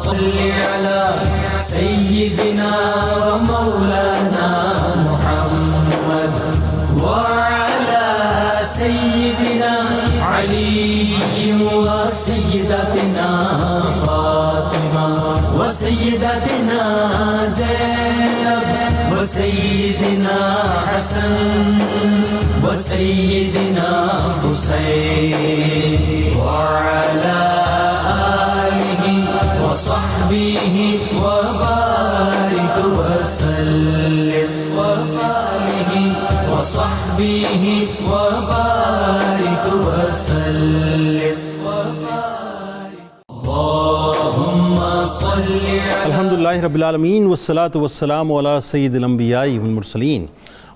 صل على سيدنا ومولانا محمد وعلى سيدنا علي وسيدتنا فاطمة وسيدتنا زينب وسيدنا حسن وسيدنا حسين وعلى آله وصحبه وبارك وسلم وآله وصحبه وبارك وسلم اللهم صل على الحمدللہ رب العالمین والصلاة والسلام علی سید الانبیاء والمرسلین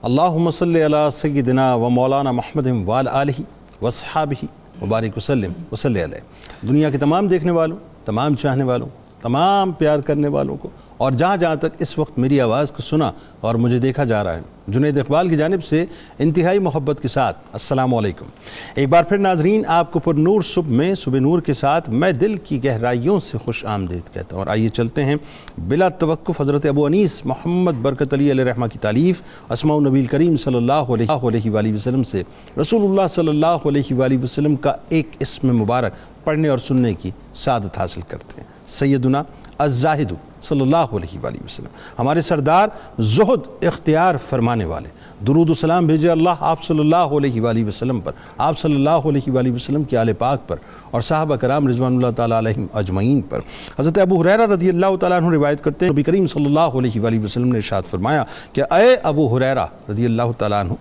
اللہم صلی علی سیدنا و مولانا محمد وعلی آلہ وصحابہ وبارک وسلم وصلی علیہ۔ دنیا کے تمام دیکھنے والوں، تمام چاہنے والوں، تمام پیار کرنے والوں کو، اور جہاں جہاں تک اس وقت میری آواز کو سنا اور مجھے دیکھا جا رہا ہے، جنید اقبال کی جانب سے انتہائی محبت کے ساتھ السلام علیکم۔ ایک بار پھر ناظرین، آپ کو پر نور صبح میں صبح نور کے ساتھ میں دل کی گہرائیوں سے خوش آمدید کہتا ہوں، اور آئیے چلتے ہیں بلا توقف حضرت ابو انیس محمد برکت علی علیہ رحمہ کی تالیف اسماء النبی کریم صلی اللہ علیہ وآلہ وسلم سے رسول اللہ صلی اللہ علیہ وآلہ وسلم کا ایک اسم مبارک پڑھنے اور سننے کی سعادت حاصل کرتے ہیں۔ سیدنا الزاہد صلی اللہ علیہ وآلہ وسلم، ہمارے سردار زہد اختیار فرمانے والے، درود و سلام بھیجے اللہ آپ صلی اللہ علیہ وآلہ وسلم پر، آپ صلی اللہ علیہ وآلہ وسلم کے آل پاک پر اور صحابہ کرام رضوان اللہ تعالیٰ علیہم اجمعین پر۔ حضرت ابو ہریرہ رضی اللہ تعالیٰ عنہ روایت کرتے ہیں، نبی کریم صلی اللہ علیہ وآلہ وسلم نے ارشاد فرمایا کہ اے ابو ہریرہ رضی اللہ تعالیٰ عنہ،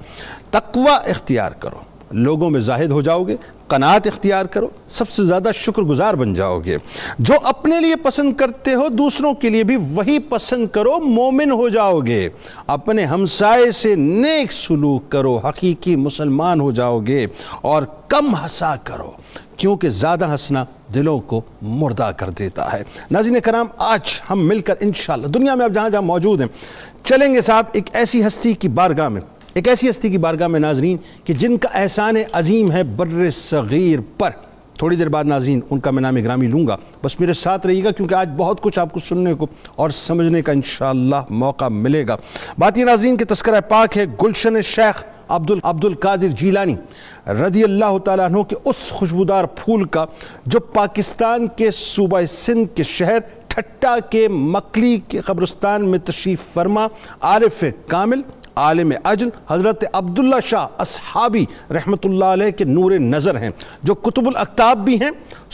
تقوی اختیار کرو، لوگوں میں زاہد ہو جاؤ گے، قناعت اختیار کرو، سب سے زیادہ شکر گزار بن جاؤ گے، جو اپنے لیے پسند کرتے ہو دوسروں کے لیے بھی وہی پسند کرو، مومن ہو جاؤ گے، اپنے ہمسائے سے نیک سلوک کرو، حقیقی مسلمان ہو جاؤ گے، اور کم ہنسا کرو کیونکہ زیادہ ہنسنا دلوں کو مردہ کر دیتا ہے۔ ناظرین کرام، آج ہم مل کر انشاءاللہ دنیا میں اب جہاں جہاں موجود ہیں چلیں گے صاحب ایک ایسی ہستی کی بارگاہ میں ناظرین کہ جن کا احسان عظیم ہے بر صغیر پر۔ تھوڑی دیر بعد ناظرین ان کا میں نام گرامی لوں گا، بس میرے ساتھ رہیے گا کیونکہ آج بہت کچھ آپ کو سننے کو اور سمجھنے کا انشاءاللہ موقع ملے گا۔ بات یہ ناظرین کہ تذکرہ پاک ہے گلشن شیخ عبد القادر جیلانی رضی اللہ تعالیٰ عنہ کے اس خوشبودار پھول کا جو پاکستان کے صوبہ سندھ کے شہر ٹھٹا کے مکلی کے قبرستان میں تشریف فرما عارف کامل عالم اجل حضرت عبداللہ شاہ اصحابی رحمۃ اللہ علیہ کے نور نظر ہیں، جو کتب الاکتاب بھی ہیں،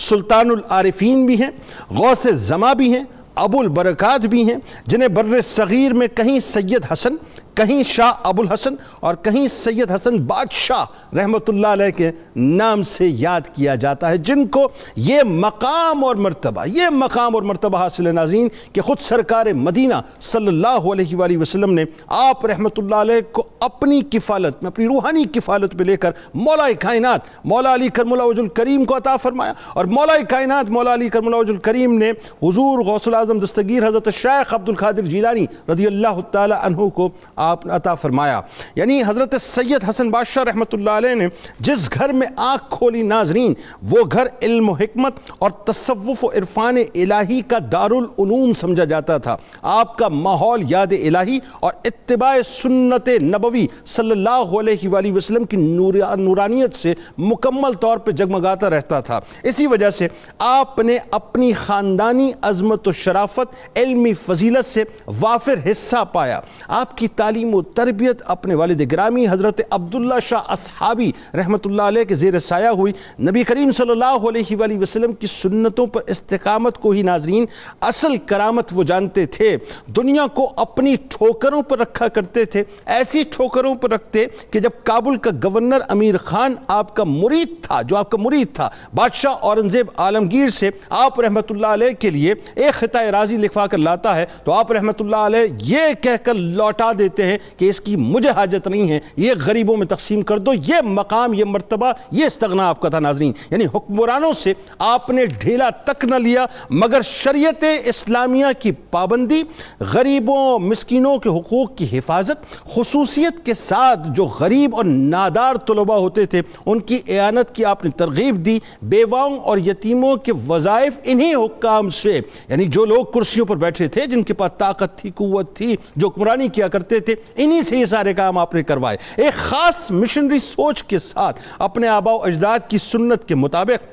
سلطان العارفین بھی ہیں، غوث زماں بھی ہیں، ابو البرکات بھی ہیں، جنہیں بر صغیر میں کہیں سید حسن، کہیں شاہ ابو الحسن اور کہیں سید حسن بادشاہ رحمۃ اللہ علیہ کے نام سے یاد کیا جاتا ہے، جن کو یہ مقام اور مرتبہ حاصل ہے ناظرین کہ خود سرکار مدینہ صلی اللہ علیہ وآلہ وسلم نے آپ رحمۃ اللہ علیہ کو اپنی کفالت میں، اپنی روحانی کفالت میں لے کر مولا کائنات مولا علی کرم اللہ وجہ الکریم کو عطا فرمایا، اور مولا کائنات مولا علی کرم اللہ وجہ الکریم نے حضور غوث الاعظم دستگیر حضرت شیخ عبد القادر جیلانی رضی اللہ تعالی عنہ کو آپ نے عطا فرمایا۔ یعنی حضرت سید حسن بادشاہ رحمۃ اللہ علیہ نے جس گھر میں آنکھ کھولی ناظرین، وہ گھر علم و حکمت اور تصوف و عرفان الہی کا دارالعلوم سمجھا جاتا تھا۔ آپ کا ماحول یاد الہی اور اتباع سنت نبوی صلی اللہ علیہ وآلہ وسلم کی نورانیت سے مکمل طور پہ جگمگاتا رہتا تھا۔ اسی وجہ سے آپ نے اپنی خاندانی عظمت و شرافت، علمی فضیلت سے وافر حصہ پایا۔ آپ کی تعلیم و تربیت اپنے والد گرامی حضرت عبداللہ شاہ اصحابی رحمۃ اللہ علیہ کے زیر سایہ ہوئی۔ نبی کریم صلی اللہ علیہ وآلہ وسلم کی سنتوں پر استقامت کو ہی ناظرین اصل کرامت وہ جانتے تھے۔ دنیا کو اپنی ٹھوکروں پر رکھا کرتے تھے، ایسی ٹھوکروں پر رکھتے کہ جب کابل کا گورنر امیر خان آپ کا مرید تھا بادشاہ اورنگزیب عالمگیر سے آپ رحمۃ اللہ علیہ کے لیے ایک خطۂ راضی لکھوا کر لاتا ہے تو آپ رحمۃ اللہ علیہ یہ کہہ کر لوٹا دیتے سمجھتے ہیں کہ اس کی مجھے حاجت نہیں ہے، یہ غریبوں میں تقسیم کر دو، یہ مقام، یہ مرتبہ، یہ استغنا آپ کا تھا ناظرین۔ یعنی حکمرانوں سے آپ نے ڈھیلا تک نہ لیا، مگر شریعت اسلامیہ کی پابندی، غریبوں مسکینوں کے حقوق کی حفاظت، خصوصیت کے ساتھ جو غریب اور نادار طلباء ہوتے تھے ان کی اعانت کی آپ نے ترغیب دی، بیواؤں اور یتیموں کے وظائف انہی حکام سے، یعنی جو لوگ کرسیوں پر بیٹھے تھے، جن کے پاس طاقت تھی، قوت تھی، جو حکمرانی کیا کرتے تھے، انہی سے یہ سارے کام آپ نے کروائے، ایک خاص مشنری سوچ کے ساتھ اپنے آباء و اجداد کی سنت کے مطابق۔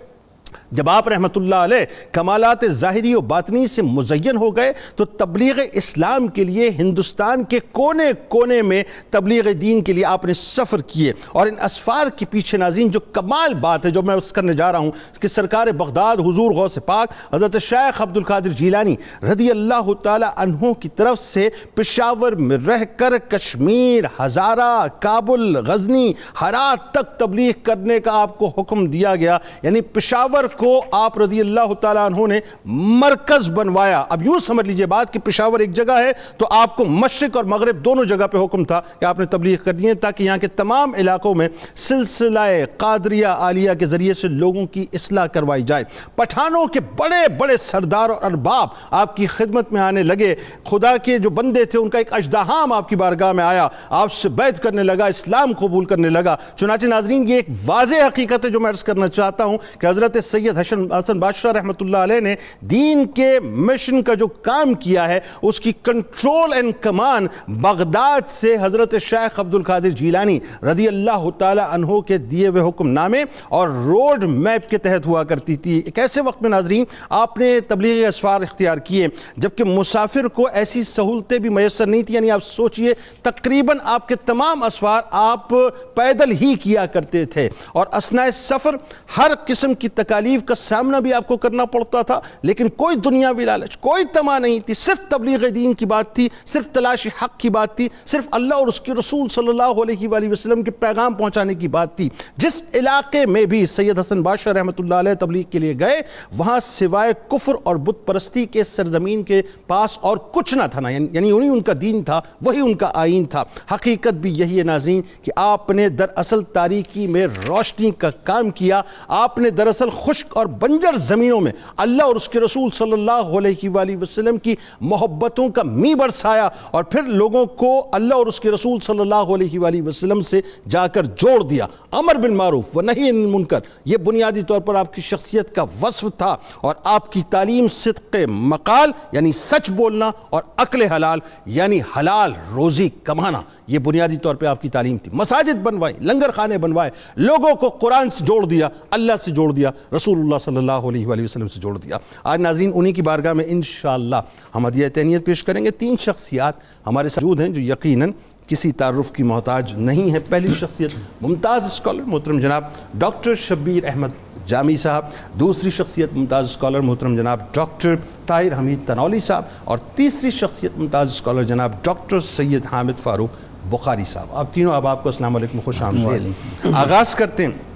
جب آپ رحمت اللہ علیہ کمالات ظاہری و باطنی سے مزین ہو گئے تو تبلیغ اسلام کے لیے ہندوستان کے کونے کونے میں تبلیغ دین کے لیے آپ نے سفر کیے، اور ان اسفار کے پیچھے ناظرین جو کمال بات ہے جو میں اس کرنے جا رہا ہوں کہ سرکار بغداد حضور غوث پاک حضرت شیخ عبد القادر جیلانی رضی اللہ تعالی عنہ کی طرف سے پشاور میں رہ کر کشمیر، ہزارہ، کابل، غزنی، ہرات تک تبلیغ کرنے کا آپ کو حکم دیا گیا، یعنی پشاور کو آپ رضی اللہ تعالیٰ عنہ نے مرکز بنوایا۔ اب یوں سمجھ لیجئے بات کہ پشاور ایک جگہ ہے تو آپ کو مشرق اور مغرب دونوں جگہ پہ حکم تھا کہ آپ نے تبلیغ کرنی ہے، تاکہ یہاں کے تمام علاقوں میں سلسلہ قادریہ عالیہ کے ذریعے سے لوگوں کی اصلاح کروائی جائے۔ پٹھانوں کے بڑے بڑے سردار اور ارباب آپ کی خدمت میں آنے لگے، خدا کے جو بندے تھے ان کا ایک اژدہام آپ کی بارگاہ میں آیا، آپ سے بیعت کرنے لگا، اسلام قبول کرنے لگا۔ چنانچہ ناظرین یہ ایک واضح حقیقت ہے جو میں عرض کرنا چاہتا ہوں کہ حضرت سید حسن بادشاہ رحمۃ اللہ علیہ نے دین کے مشن کا جو کام کیا ہے اس کی کنٹرول اینڈ کمان بغداد سے حضرت شیخ عبد القادر جیلانی رضی اللہ تعالی عنہ کے دیے ہوئے حکم نامے اور روڈ میپ کے تحت ہوا کرتی تھی۔ ایک ایسے وقت میں ناظرین آپ نے تبلیغی اسفار اختیار کیے جبکہ مسافر کو ایسی سہولتیں بھی میسر نہیں تھی، یعنی آپ سوچئے تقریباً آپ کے تمام اسفار آپ پیدل ہی کیا کرتے تھے، اور اثناء سفر ہر قسم کی تکالیف کا سامنا بھی آپ کو کرنا پڑتا تھا، لیکن کوئی دنیاوی لالچ، کوئی طمع نہیں تھی، صرف تبلیغ دین کی بات تھی، صرف تلاش حق کی بات تھی، صرف اللہ اور اس کے رسول صلی اللہ علیہ وآلہ وسلم کے پیغام پہنچانے کی بات تھی۔ جس علاقے میں بھی سید حسن بادشاہ رحمۃ اللہ علیہ تبلیغ کے لیے گئے وہاں سوائے کفر اور بت پرستی کے سرزمین کے پاس اور کچھ نہ تھا، یعنی انہی ان کا دین تھا، وہی ان کا آئین تھا۔ حقیقت بھی یہی ہے ناظرین کہ آپ نے دراصل تاریکی میں روشنی کا کام کیا، آپ نے دراصل خشک اور بنجر زمینوں میں اللہ اور اس کے رسول صلی اللہ علیہ وآلہ وسلم کی محبتوں کا می برسایا، اور پھر لوگوں کو اللہ اور اس کے رسول صلی اللہ علیہ وآلہ وسلم سے جا کر جوڑ دیا۔ امر بالمعروف و نہی عن المنکر یہ بنیادی طور پر آپ کی شخصیت کا وصف تھا، اور آپ کی تعلیم صدق مقال یعنی سچ بولنا اور عقل حلال یعنی حلال روزی کمانا، یہ بنیادی طور پہ آپ کی تعلیم تھی۔ مساجد بنوائی، لنگر خانے بنوائے، لوگوں کو قرآن سے جوڑ دیا، اللہ سے جوڑ دیا، رسول اللہ صلی اللہ علیہ وآلہ وسلم سے جوڑ دیا۔ آج ناظرین انہی کی بارگاہ میں انشاءاللہ ہم ہدیہ تہنیت پیش کریں گے۔ 3 شخصیات ہمارے ساتھ موجود ہیں جو یقیناً کسی تعارف کی محتاج نہیں ہے۔ پہلی شخصیت ممتاز اسکالر محترم جناب ڈاکٹر شبیر احمد جامی صاحب، دوسری شخصیت ممتاز اسکالر محترم جناب ڈاکٹر طاہر حمید تنولی صاحب، اور تیسری شخصیت ممتاز اسکالر جناب ڈاکٹر سید حامد فاروق بخاری صاحب۔ آپ تینوں آپ کو السلام علیکم، خوش آمدید۔ آغاز کرتے ہیں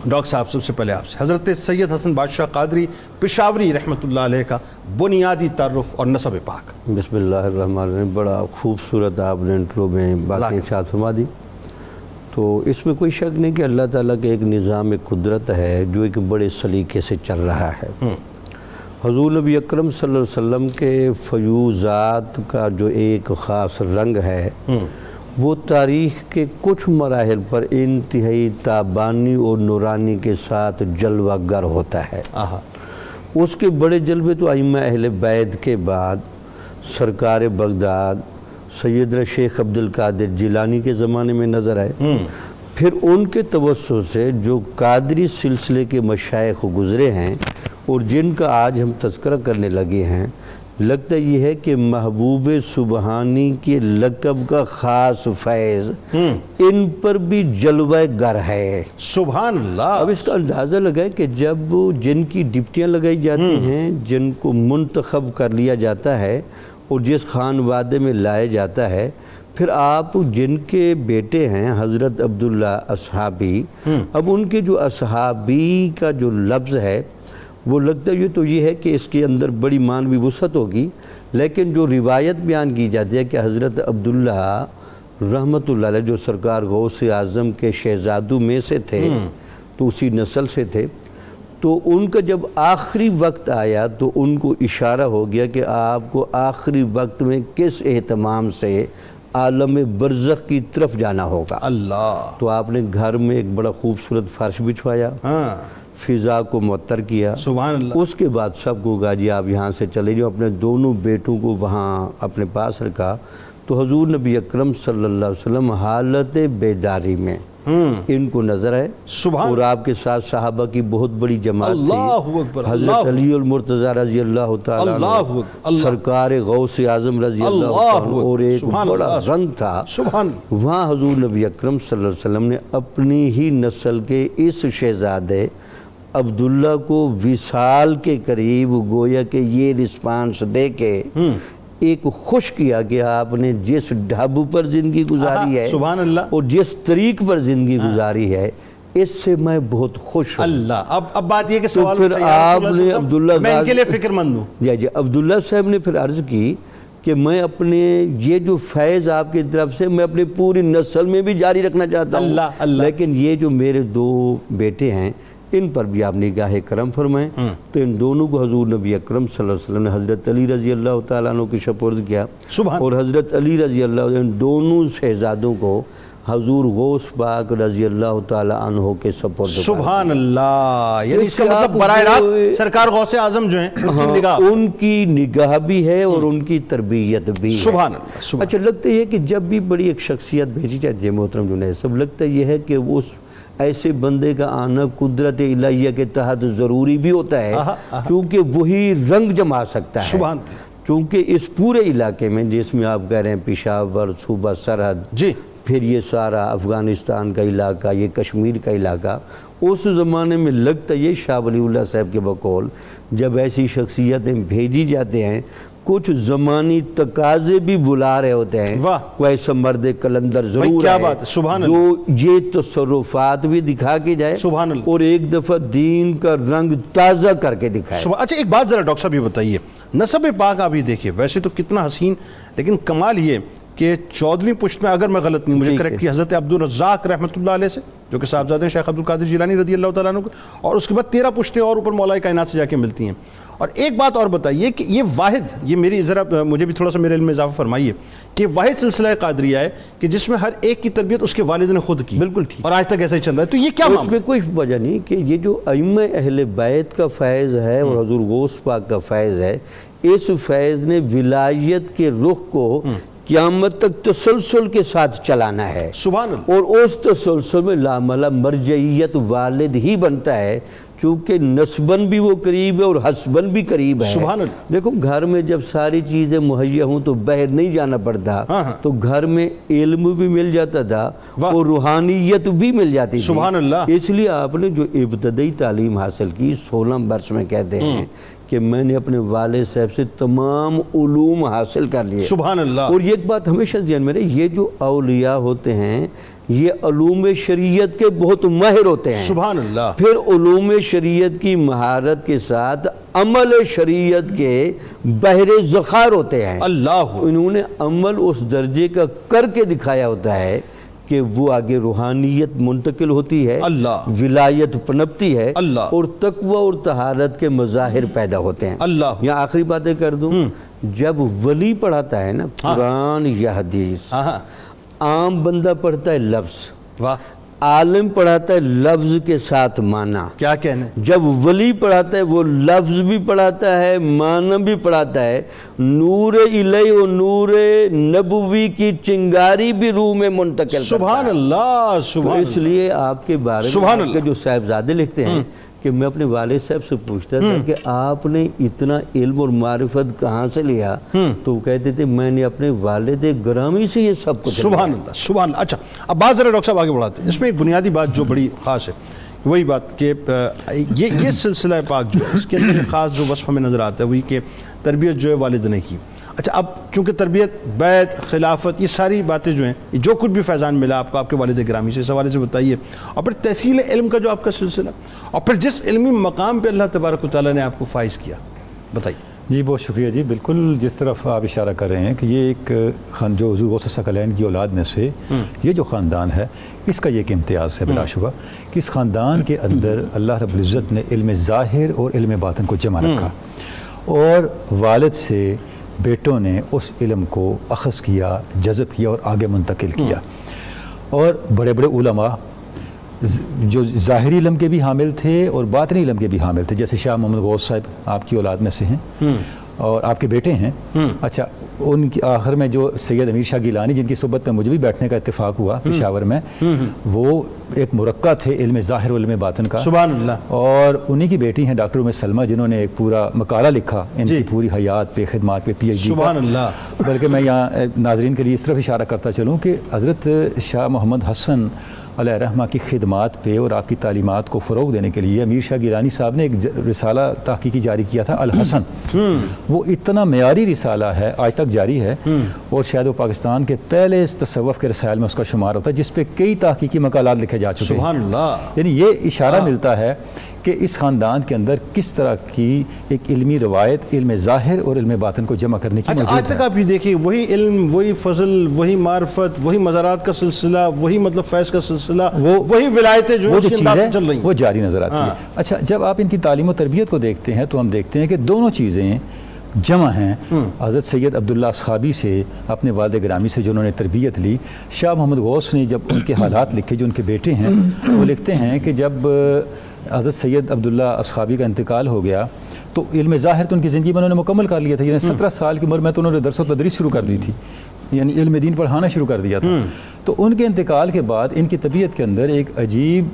ڈاکٹر صاحب سب سے پہلے آپ سے، حضرت سید حسن بادشاہ قادری پشاوری رحمۃ اللہ علیہ کا بنیادی تعارف اور نسب پاک۔ بسم اللہ الرحمن الرحیم۔ بڑا خوبصورت آپ نے انٹرو میں باتیں ارشاد فرما دی، تو اس میں کوئی شک نہیں کہ اللہ تعالیٰ کے ایک نظام قدرت ہے جو ایک بڑے سلیقے سے چل رہا ہے۔ حضور نبی اکرم صلی اللہ علیہ وسلم کے فیوضات کا جو ایک خاص رنگ ہے وہ تاریخ کے کچھ مراحل پر انتہائی تابانی اور نورانی کے ساتھ جلوہ گر ہوتا ہے۔ اس کے بڑے جلوے تو ائمہ اہل بیت کے بعد سرکار بغداد سیدنا شیخ عبد القادر جیلانی کے زمانے میں نظر آئے، پھر ان کے توسط سے جو قادری سلسلے کے مشائخ گزرے ہیں اور جن کا آج ہم تذکرہ کرنے لگے ہیں، لگتا یہ ہے کہ محبوب سبحانی کے لقب کا خاص فیض ان پر بھی جلوہ گر ہے۔ سبحان اللہ۔ اب اس کا اندازہ لگائیں کہ جب جن کی ڈپٹیاں لگائی جاتی ہیں، جن کو منتخب کر لیا جاتا ہے اور جس خانوادے میں لایا جاتا ہے، پھر آپ جن کے بیٹے ہیں حضرت عبداللہ اصحابی، اب ان کے جو اصحابی کا جو لفظ ہے وہ لگتا یہ ہے کہ اس کے اندر بڑی معنوی وسعت ہوگی، لیکن جو روایت بیان کی جاتی ہے کہ حضرت عبداللہ رحمت اللہ علیہ جو سرکار غوث اعظم کے شہزادوں میں سے تھے، تو اسی نسل سے تھے، تو ان کا جب آخری وقت آیا تو ان کو اشارہ ہو گیا کہ آپ کو آخری وقت میں کس اہتمام سے عالم برزخ کی طرف جانا ہوگا۔ اللہ، تو آپ نے گھر میں ایک بڑا خوبصورت فرش بچھوایا، ہاں، فضا کو معطر کیا، سبحان اللہ، اس کے بعد سب کو کہا جی آپ یہاں سے چلے جاؤ، اپنے دونوں بیٹوں کو وہاں اپنے پاس رکھا۔ تو حضور نبی اکرم صلی اللہ علیہ وسلم حالت بیداری میں ان کو نظر آئے، سبحان اور آپ کے ساتھ صحابہ کی بہت بڑی جماعت اللہ تھی، اکبر، حضرت علی المرتضیٰ رضی اللہ تعالیٰ اللہ عنہ، اللہ، سرکار غوث اعظم رضی اللہ اللہ عنہ، اور ایک سبحان بڑا اللہ، رنگ تھا۔ سبحان، وہاں حضور نبی اکرم صلی اللہ علیہ وسلم نے اپنی ہی نسل کے اس شہزادے عبداللہ کو وصال کے قریب گویا کہ یہ رسپانس دے کے ایک خوش کیا کہ آپ نے جس ڈھب پر زندگی گزاری ہے سبحان اللہ، اور جس طریق پر زندگی گزاری ہے، اس سے میں بہت خوش ہوں۔ اللہ، اب بات یہ کہ تو سوال پھر اٹھا یا آپ رسول اللہ نے صلی اللہ علیہ وسلم، عبداللہ میں ان کے لیے فکر مند ہوں۔ جی عبداللہ صاحب نے پھر عرض کی کہ میں اپنے یہ جو فیض آپ کی طرف سے میں اپنی پوری نسل میں بھی جاری رکھنا چاہتا ہوں، اللہ اللہ، لیکن یہ جو میرے دو بیٹے ہیں ان پر بھی آپ نگاہ کرم فرمائیں۔ تو ان دونوں کو حضور نبی اکرم صلی اللہ علیہ وسلم نے حضرت علی رضی اللہ تعالیٰ عنہ کی سپرد کیا، سبحان، اور حضرت علی رضی اللہ عنہ ان دونوں شہزادوں کو حضور غوث پاک رضی اللہ تعالیٰ عنہ کے سپرد کیا۔ سبحان اللہ، یعنی اس کا اس سے مطلب آپ براہ کو راست سرکار غوث اعظم جو ہیں ان کی نگاہ، ان کی نگاہ بھی ہے اور ان کی تربیت بھی ہے۔ سبحان اللہ، سبحان، اچھا لگتا یہ ہے کہ جب بھی بڑی ایک شخصیت بھیجی جاتی ہے محترم جنید صاحب، لگتا یہ ہے کہ اس ایسے بندے کا آنا قدرت الہیہ کے تحت ضروری بھی ہوتا ہے، چونکہ وہی رنگ جما سکتا ہے۔ سبحان، چونکہ اس پورے علاقے میں جس میں آپ کہہ رہے ہیں پشاور صوبہ سرحد، جی، پھر یہ سارا افغانستان کا علاقہ، یہ کشمیر کا علاقہ، اس زمانے میں لگتا یہ شاہ ولی اللہ صاحب کے بقول جب ایسی شخصیتیں بھیجی جاتے ہیں کچھ زمانی تقاضے بھی بلا رہے ہوتے ہیں، واہ، کوئی ایسا مرد قلندر بھائی ضرور کیا ہے بات ہے، سبحان اللہ، جو یہ تصرفات بھی دکھا کے جائے سبحان اللہ، اور ایک دفعہ دین کا رنگ تازہ کر کے دکھائے۔ اچھا ایک بات ذرا ڈاکٹر صاحب یہ بتائیے، نسب پاک آپ یہ دیکھیے، ویسے تو کتنا حسین، لیکن کمال یہ کہ 14ویں پشت میں اگر میں غلط نہیں، مجھے کریکٹ کی حضرت عبدالرزاق رحمۃ اللہ علیہ سے، جو کہ صاحبزادے ہیں شیخ عبدالقادر جیلانی رضی اللہ تعالیٰ عنہ کو، اور اس کے بعد 13 پشتیں اور اوپر مولا کائنات سے جا کے ملتی ہیں۔ اور ایک بات اور بتائیے کہ یہ واحد، یہ میری ذرا مجھے بھی تھوڑا سا میرے علم میں اضافہ فرمائیے کہ واحد سلسلہ قادریہ ہے کہ جس میں ہر ایک کی تربیت اس کے والد نے خود کی، بالکل ٹھیک، اور آج تک ایسا ہی چل رہا ہے، تو یہ کیا اس معاملہ؟ میں کوئی وجہ نہیں کہ یہ جو ائمہ اہل بیت کا فیض ہے اور حضور غوث پاک کا فیض ہے، اس فیض نے ولایت کے رخ کو قیامت تک تسلسل کے ساتھ چلانا ہے، سبحان اللہ، اور اس تسلسل میں لاملا مرجعیت والد ہی بنتا ہے، چونکہ نسباً بھی وہ قریب ہے اور حسباً بھی قریب ہے۔ سبحان اللہ، دیکھو گھر میں جب ساری چیزیں مہیا ہوں تو باہر نہیں جانا پڑتا، تو گھر میں علم بھی مل جاتا تھا اور روحانیت بھی مل جاتی تھی۔ سبحان اللہ، اس لیے آپ نے جو ابتدائی تعلیم حاصل کی 16 برس میں کہتے ہیں کہ میں نے اپنے والد صاحب سے تمام علوم حاصل کر لیے۔ سبحان اللہ، اور یہ ایک بات ہمیشہ ذہن میں رہے، یہ جو اولیاء ہوتے ہیں یہ علوم شریعت کے بہت ماہر ہوتے ہیں، سبحان اللہ، پھر علوم شریعت کی مہارت کے ساتھ عمل شریعت کے بحر ذخائر ہوتے ہیں۔ اللہ، انہوں نے عمل اس درجے کا کر کے دکھایا ہوتا ہے کہ وہ آگے روحانیت منتقل ہوتی ہے، اللہ، ولایت پنپتی ہے، اللہ، اور تقوی اور طہارت کے مظاہر پیدا ہوتے ہیں۔ اللہ، یہاں آخری باتیں کر دوں، جب ولی پڑھاتا ہے نا قرآن یا حدیث، ہاں، عام بندہ پڑھتا ہے لفظ، واہ، عالم پڑھاتا ہے لفظ کے ساتھ معنی، کیا کہنے، جب ولی پڑھاتا ہے وہ لفظ بھی پڑھاتا ہے معنی بھی پڑھاتا ہے، نور الہی و نور نبوی کی چنگاری بھی روح میں منتقل کرتا ہے۔ سبحان اللہ، تو سبحان اس لیے آپ کے بارے سبحان میں آپ کے اللہ، جو صاحبزادے لکھتے ہیں کہ میں اپنے والد صاحب سے پوچھتا تھا کہ آپ نے اتنا علم اور معرفت کہاں سے لیا، تو وہ کہتے تھے میں نے اپنے والد گرامی سے یہ سب کچھ لیا۔ سبحان اللہ، سبحان اللہ۔ اچھا اب بات ذرا ڈاکٹر صاحب آگے بڑھاتے ہیں، اس میں ایک بنیادی بات جو بڑی خاص ہے وہی بات کہ یہ سلسلہ پاک جو ہے اس کے اندر ایک خاص جو وصف ہمیں نظر آتا ہے وہی کہ تربیت جو ہے والد نے کی۔ اچھا اب چونکہ تربیت، بیت، خلافت، یہ ساری باتیں جو ہیں، یہ جو کچھ بھی فیضان ملا آپ کو آپ کے والد گرامی سے، اس حوالے سے بتائیے، اور پھر تحصیل علم کا جو آپ کا سلسلہ، اور پھر جس علمی مقام پہ اللہ تبارک و تعالیٰ نے آپ کو فائز کیا، بتائیے۔ جی بہت شکریہ جی. بالکل جس طرف آپ اشارہ کر رہے ہیں کہ یہ ایک جو حضور غوث ثقلین کی اولاد میں سے یہ جو خاندان ہے اس کا یہ ایک امتیاز ہے بلا شبہ کہ اس خاندان کے اندر اللہ رب العزت نے علم ظاہر اور علم باطن کو جمع رکھا اور والد سے بیٹوں نے اس علم کو اخذ کیا, جذب کیا اور آگے منتقل کیا. اور بڑے بڑے علماء جو ظاہری علم کے بھی حامل تھے اور باطنی علم کے بھی حامل تھے, جیسے شاہ محمد غوث صاحب آپ کی اولاد میں سے ہیں اور آپ کے بیٹے ہیں. اچھا, ان کی آخر میں جو سید امیر شاہ گیلانی جن کی صحبت میں مجھے بھی بیٹھنے کا اتفاق ہوا پشاور میں, وہ ایک مرقع تھے علم ظاہر و علم باطن کا. سبحان اللہ. اور انہی کی بیٹی ہیں ڈاکٹر ام سلمہ جنہوں نے ایک پورا مقالہ لکھا ان کی پوری حیات پہ, خدمات پہ, پی ایچ ڈی. سبحان اللہ. بلکہ میں یہاں ناظرین کے لیے اس طرف اشارہ کرتا چلوں کہ حضرت شاہ محمد حسن علیہ رحمہ کی خدمات پہ اور آپ کی تعلیمات کو فروغ دینے کے لیے امیر شاہ گیلانی صاحب نے ایک رسالہ تحقیقی جاری کیا تھا الحسن. وہ اتنا معیاری رسالہ ہے, آج تک جاری ہے اور شاید وہ پاکستان کے پہلے تصوف کے رسائل میں اس کا شمار ہوتا ہے, جس پہ کئی تحقیقی مقالات لکھے جا چکے ہیں. سبحان اللہ. یعنی یہ اشارہ ملتا ہے کہ اس خاندان کے اندر کس طرح کی ایک علمی روایت علم ظاہر اور علم باطن کو جمع کرنے کی موجود ہے. آج تک آپ یہ دیکھیں وہی علم, وہی فضل, وہی معرفت, وہی مزارات کا سلسلہ, وہی مطلب فیض کا سلسلہ, وہی ولایتیں جو اس کے انداز سے چل رہی ہیں وہ جاری نظر آتی ہے. اچھا, جب آپ ان کی تعلیم و تربیت کو دیکھتے ہیں تو ہم دیکھتے ہیں کہ دونوں چیزیں جمع ہیں. حضرت سید عبداللہ اصحابی سے, اپنے والد گرامی سے جو انہوں نے تربیت لی, شاہ محمد غوث نے جب ان کے حالات لکھے جو ان کے بیٹے ہیں, وہ لکھتے ہیں کہ جب حضرت سید عبداللہ اصحابی کا انتقال ہو گیا تو علم ظاہر تو ان کی زندگی میں انہوں نے مکمل کر لیا تھا. یعنی 17 سال کی عمر میں تو انہوں نے درس و تدریس شروع کر دی تھی, یعنی علم دین پڑھانا شروع کر دیا تھا. تو ان کے انتقال کے بعد ان کی طبیعت کے اندر ایک عجیب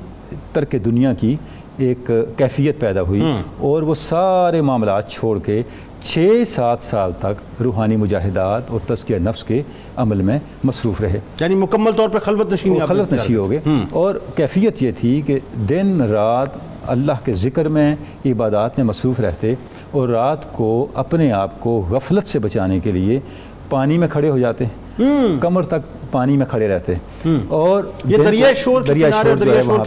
ترک دنیا کی ایک کیفیت پیدا ہوئی اور وہ سارے معاملات چھوڑ کے 6-7 سال تک روحانی مجاہدات اور تزکیہ نفس کے عمل میں مصروف رہے. یعنی مکمل طور پہ خلوت نشی ہو گئے. اور کیفیت یہ تھی کہ دن رات اللہ کے ذکر میں, عبادات میں مصروف رہتے اور رات کو اپنے آپ کو غفلت سے بچانے کے لیے پانی میں کھڑے ہو جاتے, کمر تک پانی میں کھڑے رہتے. اور یہ دریائے شور کے